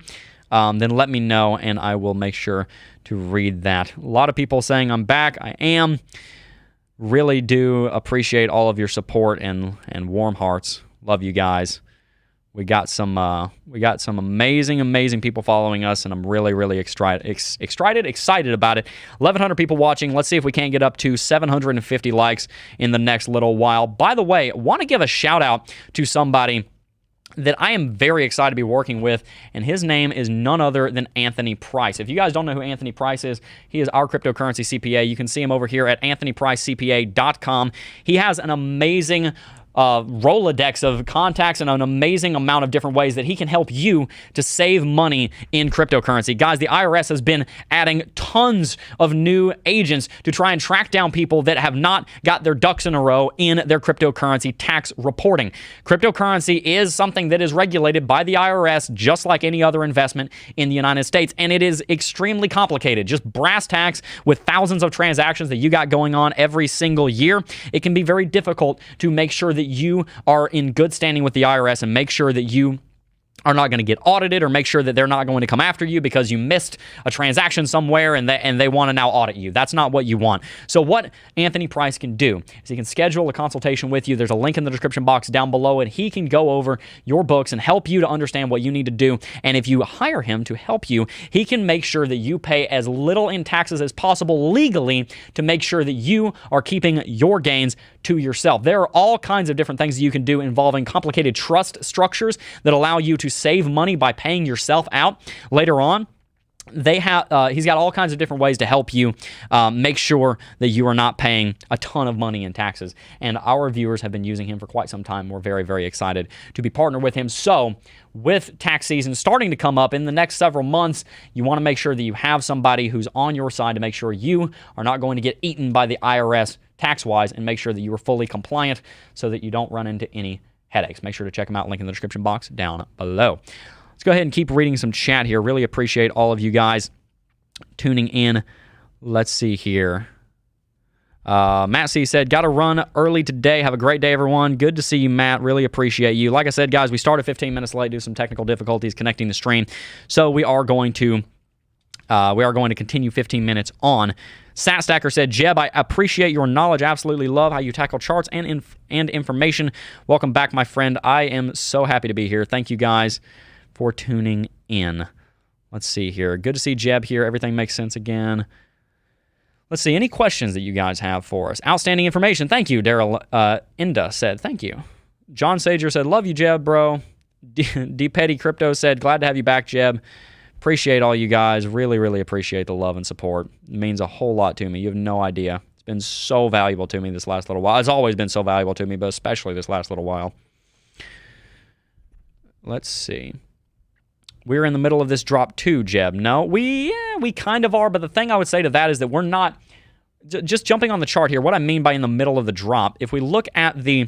then let me know and I will make sure to read that. A lot of people saying I'm back. I am. Really do appreciate all of your support and warm hearts. Love you guys. We got some amazing people following us, and I'm really excited about it. 1,100 people watching. Let's see if we can't get up to 750 likes in the next little while. By the way, I want to give a shout out to somebody that I am very excited to be working with, and his name is none other than Anthony Price. If you guys don't know who Anthony Price is, he is our cryptocurrency CPA. You can see him over here at anthonypricecpa.com. He has an amazing Rolodex of contacts and an amazing amount of different ways that he can help you to save money in cryptocurrency. Guys, the IRS has been adding tons of new agents to try and track down people that have not got their ducks in a row in their cryptocurrency tax reporting. Cryptocurrency is something that is regulated by the IRS just like any other investment in the United States, and it is extremely complicated. Just brass tacks with thousands of transactions that you got going on every single year. It can be very difficult to make sure that you are in good standing with the IRS and make sure that you are not going to get audited, or make sure that they're not going to come after you because you missed a transaction somewhere and they want to now audit you. That's not what you want. So what Anthony Price can do is he can schedule a consultation with you. There's a link in the description box down below, and he can go over your books and help you to understand what you need to do. And if you hire him to help you, he can make sure that you pay as little in taxes as possible legally to make sure that you are keeping your gains to yourself. There are all kinds of different things that you can do involving complicated trust structures that allow you to save money by paying yourself out later on. He's got all kinds of different ways to help you make sure that you are not paying a ton of money in taxes. And our viewers have been using him for quite some time. We're very excited to be partnered with him. So with tax season starting to come up in the next several months, you want to make sure that you have somebody who's on your side to make sure you are not going to get eaten by the IRS tax-wise, and make sure that you are fully compliant so that you don't run into any headaches. Make sure to check them out. Link in the description box down below. Let's go ahead and keep reading some chat here. Really appreciate all of you guys tuning in. Let's see here. Matt C said, got to run early today. Have a great day, everyone. Good to see you, Matt. Really appreciate you. Like I said, guys, we started 15 minutes late due to some technical difficulties connecting the stream. So we are going to continue 15 minutes on. SatStacker said, Jebb, I appreciate your knowledge. Absolutely love how you tackle charts and information. Welcome back, my friend. I am so happy to be here. Thank you guys for tuning in. Let's see here. Good to see Jebb here. Everything makes sense again. Let's see. Any questions that you guys have for us? Outstanding information. Thank you, Daryl Inda said. Thank you. John Sager said, love you, Jebb, bro. D Petty Crypto said, glad to have you back, Jebb. Appreciate all you guys. Really, really appreciate the love and support. It means a whole lot to me. You have no idea. It's been so valuable to me this last little while. It's always been so valuable to me, but especially this last little while. Let's see. We're in the middle of this drop too, Jebb. No, we kind of are, but the thing I would say to that is that we're not... Just jumping on the chart here, what I mean by in the middle of the drop, if we look at the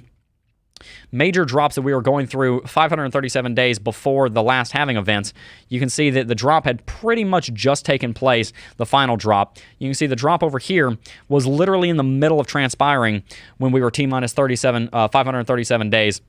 major drops that we were going through 537 days before the last halving events, you can see that the drop had pretty much just taken place, the final drop. You can see the drop over here was literally in the middle of transpiring when we were T-minus 537 days.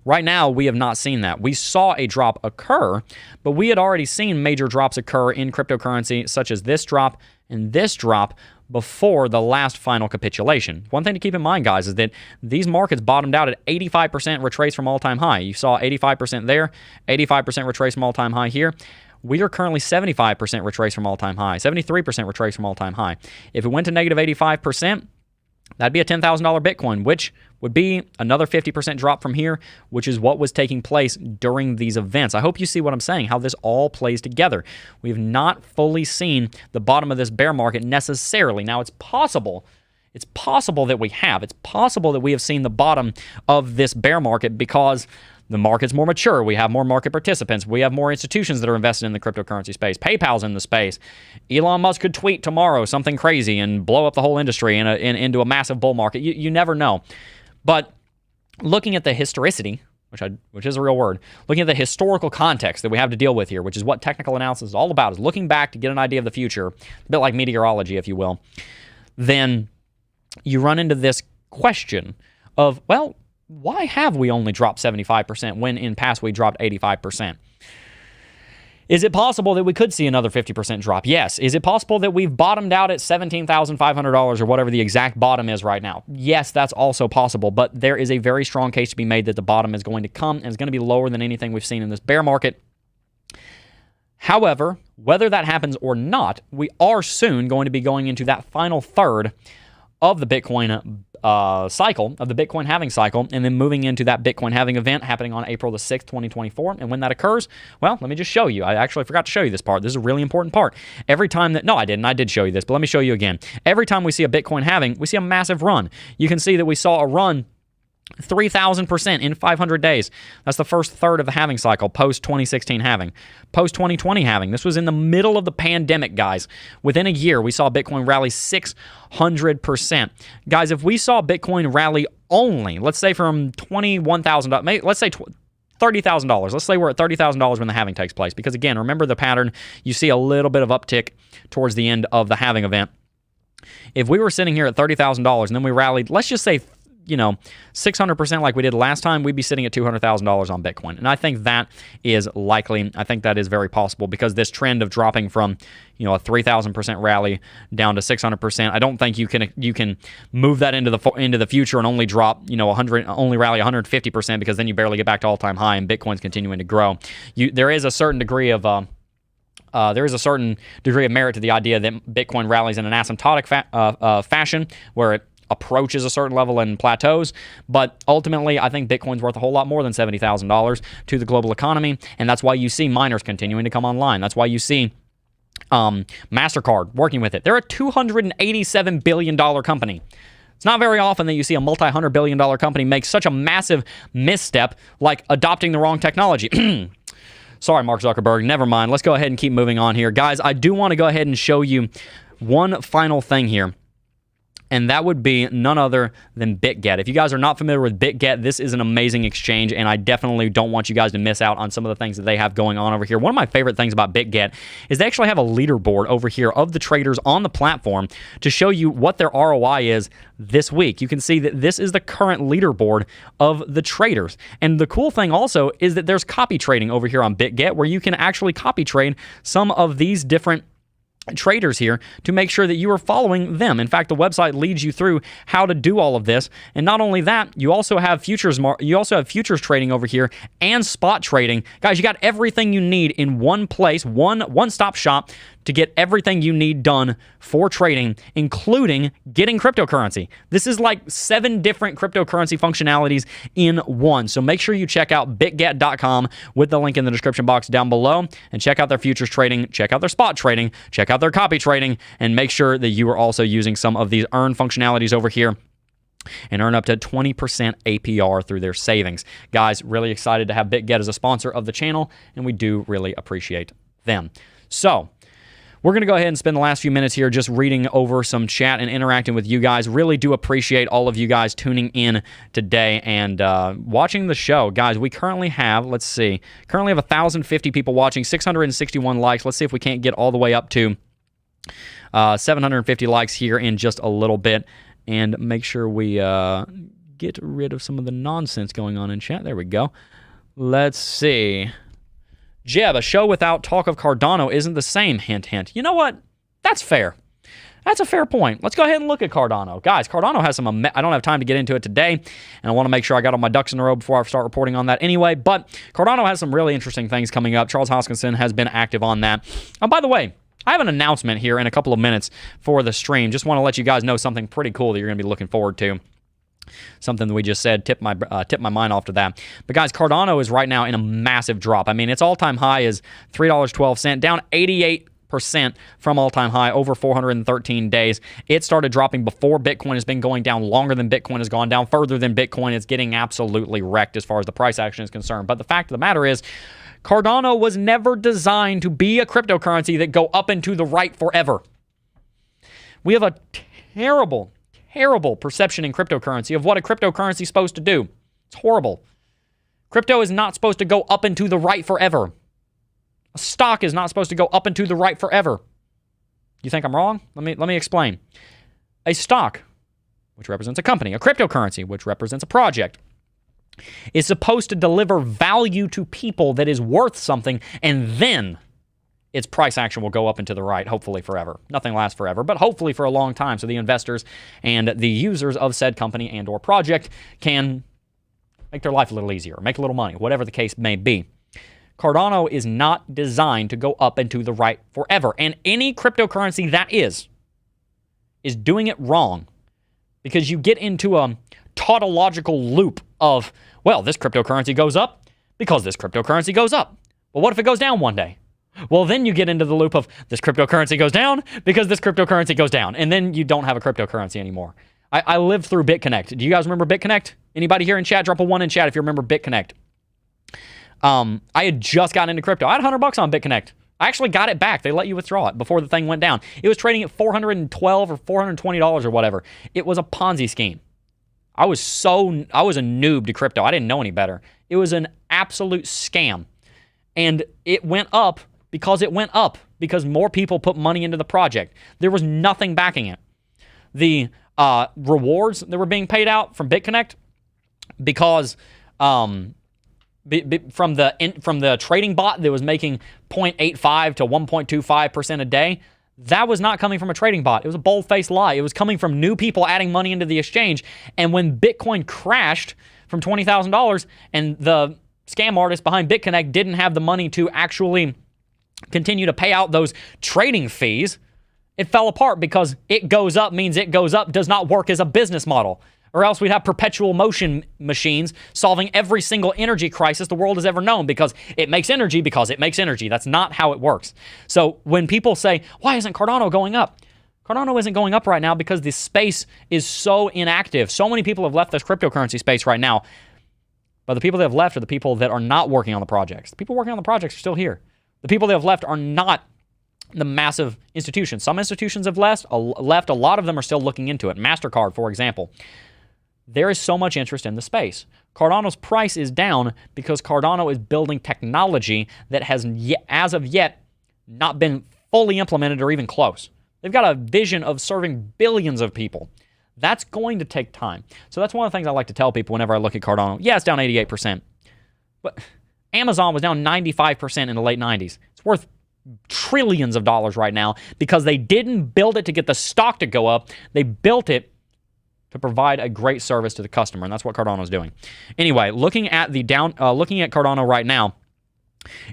Right now, we have not seen that. We saw a drop occur, but we had already seen major drops occur in cryptocurrency, such as this drop and this drop, before the last final capitulation. One thing to keep in mind, guys, is that these markets bottomed out at 85% retrace from all-time high. You saw 85% there, 85% retrace from all-time high here. We are currently 75% retrace from all-time high, 73% retrace from all-time high. If it went to negative 85%, that'd be a $10,000 Bitcoin, which would be another 50% drop from here, which is what was taking place during these events. I hope you see what I'm saying, how this all plays together. We have not fully seen the bottom of this bear market necessarily. Now, it's possible that we have. It's possible that we have seen the bottom of this bear market because the market's more mature. We have more market participants. We have more institutions that are invested in the cryptocurrency space. PayPal's in the space. Elon Musk could tweet tomorrow something crazy and blow up the whole industry into a massive bull market. You never know. But looking at the historicity, which is a real word, looking at the historical context that we have to deal with here, which is what technical analysis is all about, is looking back to get an idea of the future, a bit like meteorology, if you will, then you run into this question of, well, why have we only dropped 75% when in past we dropped 85%? Is it possible that we could see another 50% drop? Yes. Is it possible that we've bottomed out at $17,500 or whatever the exact bottom is right now? Yes, that's also possible, but there is a very strong case to be made that the bottom is going to come and it's going to be lower than anything we've seen in this bear market. However, whether that happens or not, we are soon going to be going into that final third of the Bitcoin cycle, of the Bitcoin halving cycle, and then moving into that Bitcoin halving event happening on April the 6th, 2024. And when that occurs, well, let me just show you. I actually forgot to show you this part. This is a really important part. Every time that, no, I didn't. I did show you this, but let me show you again. Every time we see a Bitcoin halving, we see a massive run. You can see that we saw a run 3,000% in 500 days. That's the first third of the halving cycle, post-2016 halving. Post-2020 halving. This was in the middle of the pandemic, guys. Within a year, we saw Bitcoin rally 600%. Guys, if we saw Bitcoin rally only, let's say from $21,000, let's say $30,000. Let's say we're at $30,000 when the halving takes place. Because again, remember the pattern. You see a little bit of uptick towards the end of the halving event. If we were sitting here at $30,000 and then we rallied, let's just say 600% like we did last time, we'd be sitting at $200,000 on Bitcoin. And I think that is likely. I think that is very possible because this trend of dropping from, a 3,000% rally down to 600%, I don't think you can move that into the future and only drop, only rally 150% because then you barely get back to all-time high and Bitcoin's continuing to grow. There is a certain degree of merit to the idea that Bitcoin rallies in an asymptotic fashion where it approaches a certain level and plateaus, but ultimately I think Bitcoin's worth a whole lot more than $70,000 to the global economy, and that's why you see miners continuing to come online. That's why you see MasterCard working with it. They're a $287 billion company. It's not very often that you see a multi-hundred billion dollar company make such a massive misstep like adopting the wrong technology. Sorry, Mark Zuckerberg. Never mind. Let's go ahead and keep moving on here. Guys, I do want to go ahead and show you one final thing here. And that would be none other than BitGet. If you guys are not familiar with BitGet, this is an amazing exchange, and I definitely don't want you guys to miss out on some of the things that they have going on over here. One of my favorite things about BitGet is they actually have a leaderboard over here of the traders on the platform to show you what their ROI is this week. You can see that this is the current leaderboard of the traders. And the cool thing also is that there's copy trading over here on BitGet where you can actually copy trade some of these different traders here to make sure that you are following them. In fact, the website leads you through how to do all of this. And not only that, you also have futures trading over here and spot trading. Guys, you got everything you need in one place, one-stop shop to get everything you need done for trading, including getting cryptocurrency. This is like 7 different cryptocurrency functionalities in one. So make sure you check out bitget.com with the link in the description box down below, and check out their futures trading, check out their spot trading, check out their copy trading, and make sure that you are also using some of these earn functionalities over here and earn up to 20% APR through their savings. Guys, really excited to have BitGet as a sponsor of the channel, and we do really appreciate them. So, we're going to go ahead and spend the last few minutes here just reading over some chat and interacting with you guys. Really do appreciate all of you guys tuning in today and watching the show. Guys, we currently have, let's see, 1,050 people watching, 661 likes. Let's see if we can't get all the way up to 750 likes here in just a little bit. And make sure we get rid of some of the nonsense going on in chat. There we go. Let's see. Jebb, a show without talk of Cardano isn't the same, hint, hint. You know what? That's fair. That's a fair point. Let's go ahead and look at Cardano. Guys, Cardano has some... I don't have time to get into it today, and I want to make sure I got all my ducks in a row before I start reporting on that anyway, but Cardano has some really interesting things coming up. Charles Hoskinson has been active on that. Oh, by the way, I have an announcement here in a couple of minutes for the stream. Just want to let you guys know something pretty cool that you're going to be looking forward to. Something that we just said tipped my mind off to that. But guys, Cardano is right now in a massive drop. I mean, its all-time high is $3.12, down 88% from all-time high over 413 days. It started dropping before Bitcoin. Has been going down longer than Bitcoin has gone down, further than Bitcoin. It's getting absolutely wrecked as far as the price action is concerned. But the fact of the matter is, Cardano was never designed to be a cryptocurrency that go up and to the right forever. We have a terrible perception in cryptocurrency of what a cryptocurrency is supposed to do. It's horrible. Crypto is not supposed to go up and to the right forever. A stock is not supposed to go up and to the right forever. You think I'm wrong? Let me explain. A stock, which represents a company, a cryptocurrency, which represents a project, is supposed to deliver value to people that is worth something, and then its price action will go up and to the right, hopefully forever. Nothing lasts forever, but hopefully for a long time, so the investors and the users of said company and or project can make their life a little easier, make a little money, whatever the case may be. Cardano is not designed to go up and to the right forever, and any cryptocurrency that is doing it wrong, because you get into a tautological loop of, well, this cryptocurrency goes up because this cryptocurrency goes up. Well, what if it goes down one day? Well, then you get into the loop of this cryptocurrency goes down because this cryptocurrency goes down, and then you don't have a cryptocurrency anymore. I lived through BitConnect. Do you guys remember BitConnect? Anybody here in chat? Drop a 1 in chat if you remember BitConnect. I had just gotten into crypto. I had $100 on BitConnect. I actually got it back. They let you withdraw it before the thing went down. It was trading at $412 or $420 or whatever. It was a Ponzi scheme. I was a noob to crypto. I didn't know any better. It was an absolute scam. And it went up because it went up because more people put money into the project. There was nothing backing it. The rewards that were being paid out from BitConnect, because from the trading bot that was making 0.85 to 1.25% a day, that was not coming from a trading bot. It was a bold-faced lie. It was coming from new people adding money into the exchange. And when Bitcoin crashed from $20,000 and the scam artist behind BitConnect didn't have the money to actually continue to pay out those trading fees, it fell apart because it goes up means it goes up does not work as a business model. Or else we'd have perpetual motion machines solving every single energy crisis the world has ever known because it makes energy because it makes energy. That's not how it works. So when people say, why isn't Cardano going up? Cardano isn't going up right now because the space is so inactive. So many people have left this cryptocurrency space right now. But the people that have left are the people that are not working on the projects. The people working on the projects are still here. The people that have left are not the massive institutions. Some institutions have left. A lot of them are still looking into it. MasterCard, for example. There is so much interest in the space. Cardano's price is down because Cardano is building technology that has, as of yet, not been fully implemented or even close. They've got a vision of serving billions of people. That's going to take time. So that's one of the things I like to tell people whenever I look at Cardano. Yeah, it's down 88%. But Amazon was down 95% in the late 90s. It's worth trillions of dollars right now because they didn't build it to get the stock to go up. They built it to provide a great service to the customer, and that's what Cardano's doing. Anyway, looking at Cardano right now,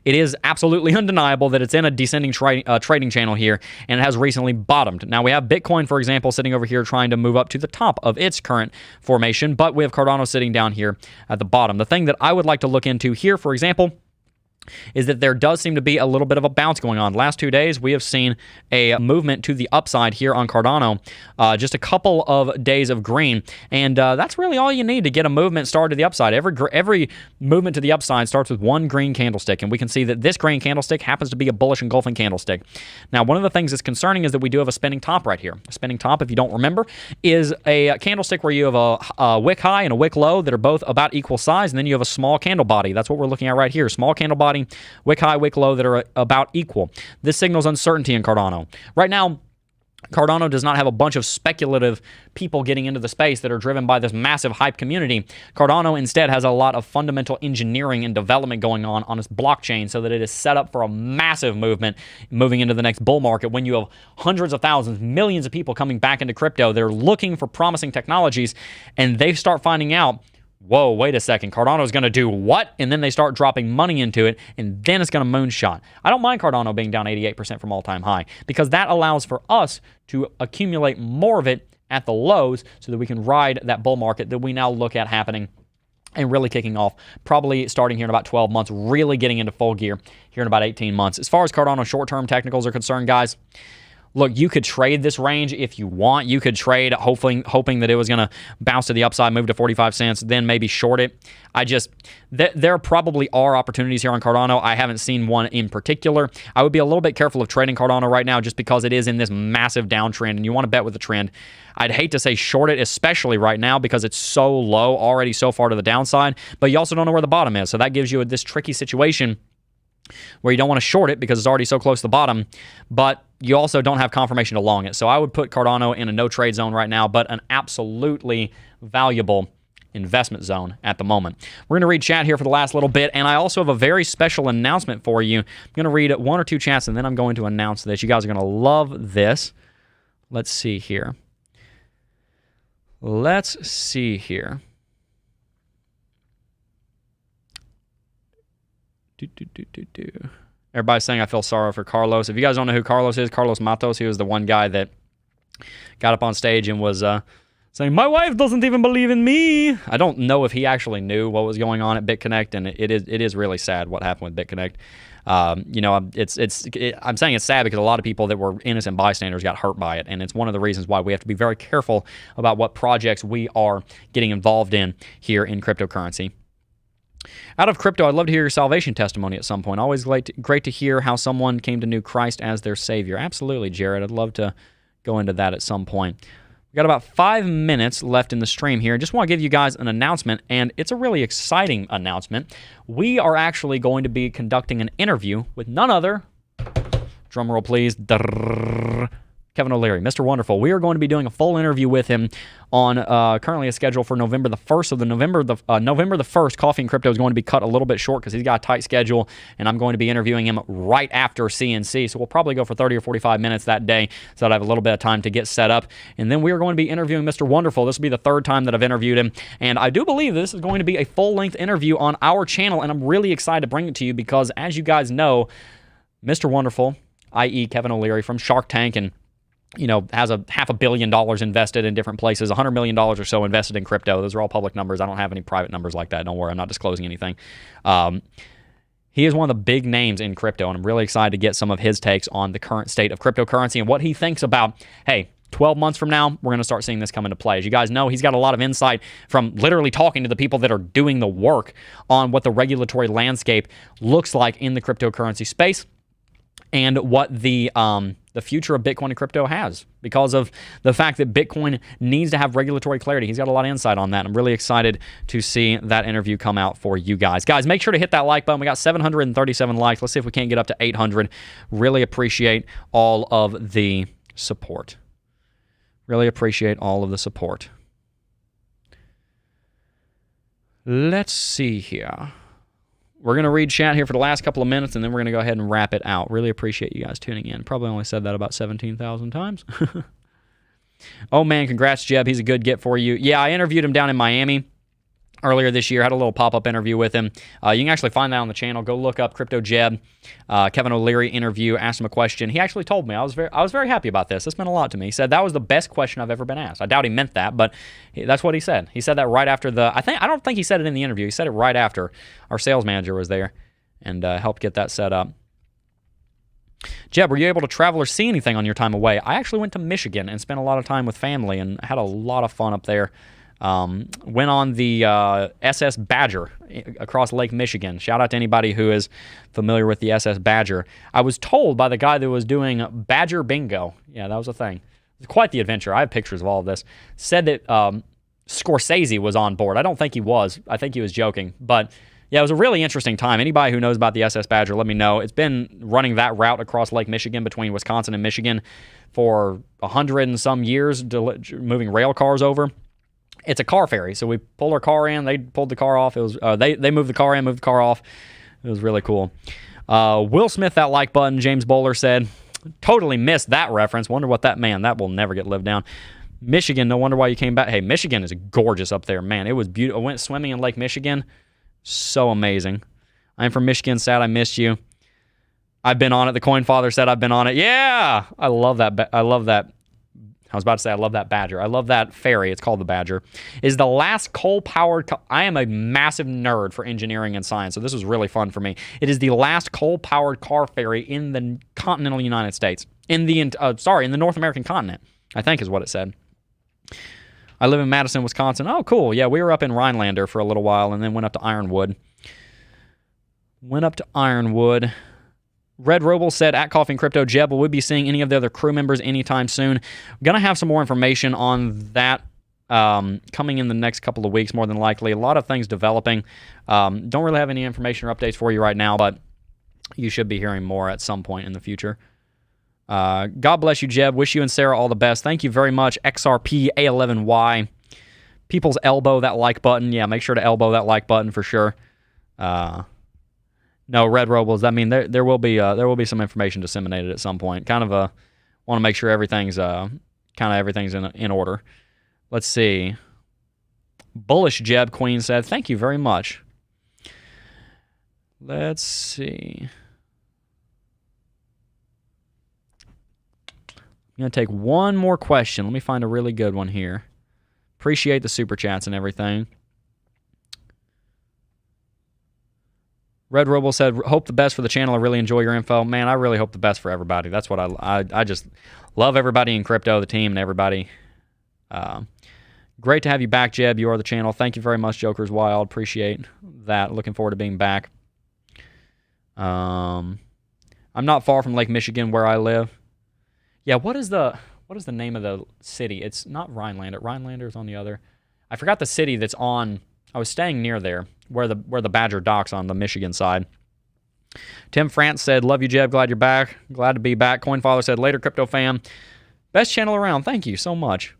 it is absolutely undeniable that it's in a descending trading channel here, and it has recently bottomed. Now, we have Bitcoin, for example, sitting over here trying to move up to the top of its current formation, but we have Cardano sitting down here at the bottom. The thing that I would like to look into here, for example, is that there does seem to be a little bit of a bounce going on. Last 2 days, we have seen a movement to the upside here on Cardano. Just a couple of days of green, and that's really all you need to get a movement started to the upside. Every movement to the upside starts with one green candlestick, and we can see that this green candlestick happens to be a bullish engulfing candlestick. Now, one of the things that's concerning is that we do have a spinning top right here. A spinning top, if you don't remember, is a candlestick where you have a wick high and a wick low that are both about equal size, and then you have a small candle body. That's what we're looking at right here. Small candle body, wick high, wick low that are about equal. This signals uncertainty in Cardano. Right now, Cardano does not have a bunch of speculative people getting into the space that are driven by this massive hype community. Cardano instead has a lot of fundamental engineering and development going on its blockchain so that it is set up for a massive movement moving into the next bull market when you have hundreds of thousands, millions of people coming back into crypto. They're looking for promising technologies, and they start finding out, whoa, wait a second, Cardano's going to do what? And then they start dropping money into it, and then it's going to moonshot. I don't mind Cardano being down 88% from all-time high, because that allows for us to accumulate more of it at the lows so that we can ride that bull market that we now look at happening and really kicking off, probably starting here in about 12 months, really getting into full gear here in about 18 months. As far as Cardano short-term technicals are concerned, guys, look, you could trade this range if you want. You could trade hoping that it was going to bounce to the upside, move to 45 cents, then maybe short it. There probably are opportunities here on Cardano. I haven't seen one in particular. I would be a little bit careful of trading Cardano right now just because it is in this massive downtrend, and you want to bet with the trend. I'd hate to say short it, especially right now because it's so low, already so far to the downside, but you also don't know where the bottom is. So that gives you this tricky situation where you don't want to short it because it's already so close to the bottom, but you also don't have confirmation to long it. So I would put Cardano in a no-trade zone right now, but an absolutely valuable investment zone at the moment. We're going to read chat here for the last little bit, and I also have a very special announcement for you. I'm going to read one or two chats, and then I'm going to announce this. You guys are going to love this. Let's see here. Everybody's saying I feel sorry for Carlos. If you guys don't know who Carlos is, Carlos Matos, he was the one guy that got up on stage and was saying, "My wife doesn't even believe in me." I don't know if he actually knew what was going on at BitConnect, and it is really sad what happened with BitConnect. I'm saying it's sad because a lot of people that were innocent bystanders got hurt by it, and it's one of the reasons why we have to be very careful about what projects we are getting involved in here in cryptocurrency. Out of crypto, I'd love to hear your salvation testimony at some point. Always great to hear how someone came to know Christ as their Savior. Absolutely, Jared. I'd love to go into that at some point. We've got about 5 minutes left in the stream here. I just want to give you guys an announcement, and it's a really exciting announcement. We are actually going to be conducting an interview with none other, drumroll please, Kevin O'Leary, Mr. Wonderful. We are going to be doing a full interview with him on currently a schedule for November the 1st. So November the 1st, Coffee and Crypto is going to be cut a little bit short because he's got a tight schedule, and I'm going to be interviewing him right after CNC. So we'll probably go for 30 or 45 minutes that day so that I have a little bit of time to get set up. And then we are going to be interviewing Mr. Wonderful. This will be the third time that I've interviewed him, and I do believe this is going to be a full-length interview on our channel, and I'm really excited to bring it to you because, as you guys know, Mr. Wonderful, i.e. Kevin O'Leary from Shark Tank, and has a $500 million invested in different places, $100 million or so invested in crypto. Those are all public numbers. I don't have any private numbers like that. Don't worry, I'm not disclosing anything. He is one of the big names in crypto, and I'm really excited to get some of his takes on the current state of cryptocurrency and what he thinks about, hey, 12 months from now, we're going to start seeing this come into play. As you guys know, he's got a lot of insight from literally talking to the people that are doing the work on what the regulatory landscape looks like in the cryptocurrency space and what the future of Bitcoin and crypto has because of the fact that Bitcoin needs to have regulatory clarity. He's got a lot of insight on that. I'm really excited to see that interview come out for you guys. Guys, make sure to hit that like button. We got 737 likes. Let's see if we can't get up to 800. Really appreciate all of the support. Really appreciate all of the support. Let's see here. We're going to read chat here for the last couple of minutes, and then we're going to go ahead and wrap it out. Really appreciate you guys tuning in. Probably only said that about 17,000 times. Oh, man, congrats, Jebb. He's a good get for you. Yeah, I interviewed him down in Miami. earlier this year. Had a little pop-up interview with him. You can actually find that on the channel. Go look up Crypto Jebb, Kevin O'Leary interview. Asked him a question. He actually told me. I was very happy about this. This meant a lot to me. He said that was the best question I've ever been asked. I doubt he meant that, but that's what he said. He said that right after I don't think he said it in the interview. He said it right after our sales manager was there and helped get that set up. Jebb, were you able to travel or see anything on your time away? I actually went to Michigan and spent a lot of time with family and had a lot of fun up there. Went on the SS Badger across Lake Michigan. Shout out to anybody who is familiar with the SS Badger. I was told by the guy that was doing Badger Bingo. Yeah, that was a thing. It was quite the adventure. I have pictures of all of this. Said that Scorsese was on board. I don't think he was. I think he was joking. But yeah, it was a really interesting time. Anybody who knows about the SS Badger, let me know. It's been running that route across Lake Michigan between Wisconsin and Michigan for 100 and some years, moving rail cars over. It's a car ferry, so we pulled our car in. They pulled the car off. It was they moved the car in, moved the car off. It was really cool. Will Smith, that like button. James Bowler said, totally missed that reference. Wonder what that will never get lived down. Michigan, no wonder why you came back. Hey, Michigan is gorgeous up there, man. It was beautiful. I went swimming in Lake Michigan. So amazing. I'm from Michigan. Sad I missed you. I've been on it. The Coin Father said I've been on it. Yeah, I love that. I love that. I was about to say I love that Badger. I love that ferry. It's called the Badger. Is the last coal-powered... I am a massive nerd for engineering and science, so this was really fun for me. It is the last coal-powered car ferry in the continental United States. In the North American continent, I think is what it said. I live in Madison, Wisconsin. Oh, cool. Yeah, we were up in Rhinelander for a little while and then went up to Ironwood. Red Roble said, at Coffee and Crypto, Jebb, will we be seeing any of the other crew members anytime soon? I'm going to have some more information on that coming in the next couple of weeks, more than likely. A lot of things developing. Don't really have any information or updates for you right now, but you should be hearing more at some point in the future. God bless you, Jebb. Wish you and Sarah all the best. Thank you very much, XRP A11Y. People's elbow that like button. Yeah, make sure to elbow that like button for sure. No, Red Robles. I mean, there will be some information disseminated at some point. Want to make sure everything's in order. Let's see. Bullish Jebb Queen said, thank you very much. Let's see. I'm going to take one more question. Let me find a really good one here. Appreciate the super chats and everything. Red Roble said, hope the best for the channel. I really enjoy your info. Man, I really hope the best for everybody. That's what I just love everybody in crypto, the team and everybody. Great to have you back, Jebb. You are the channel. Thank you very much, Joker's Wild. Appreciate that. Looking forward to being back. I'm not far from Lake Michigan where I live. Yeah, what is the name of the city? It's not Rhinelander. Rhinelander's on the other. I forgot the city that's on. I was staying near there where the Badger docks on the Michigan side. Tim France said, love you, Jebb. Glad you're back. Glad to be back. Coinfather said, later, crypto fam. Best channel around. Thank you so much.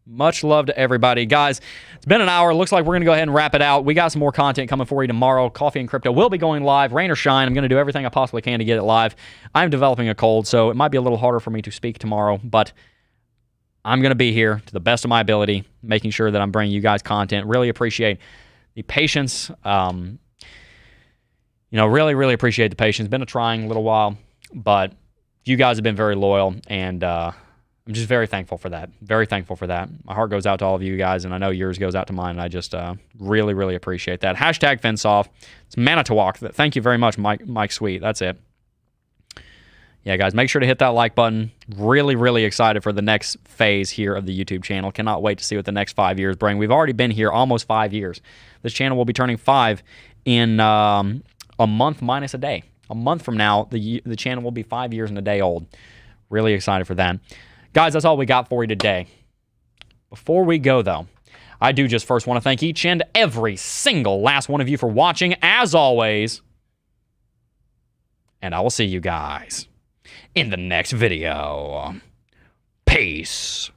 Much love to everybody. Guys, it's been an hour. Looks like we're going to go ahead and wrap it out. We got some more content coming for you tomorrow. Coffee and Crypto will be going live. Rain or shine, I'm going to do everything I possibly can to get it live. I'm developing a cold, so it might be a little harder for me to speak tomorrow, but I'm going to be here to the best of my ability, making sure that I'm bringing you guys content. Really appreciate the patience. Really, really appreciate the patience. Been a trying little while, but you guys have been very loyal, and I'm just very thankful for that. Very thankful for that. My heart goes out to all of you guys, and I know yours goes out to mine, and I just really, really appreciate that. Hashtag FenceOff. It's Manitowoc. Thank you very much, Mike Sweet. That's it. Yeah, guys, make sure to hit that like button. Really, really excited for the next phase here of the YouTube channel. Cannot wait to see what the next 5 years bring. We've already been here almost 5 years. This channel will be turning 5 in a month minus a day. A month from now, the channel will be 5 years and a day old. Really excited for that. Guys, that's all we got for you today. Before we go, though, I do just first want to thank each and every single last one of you for watching, as always. And I will see you guys in the next video. Peace.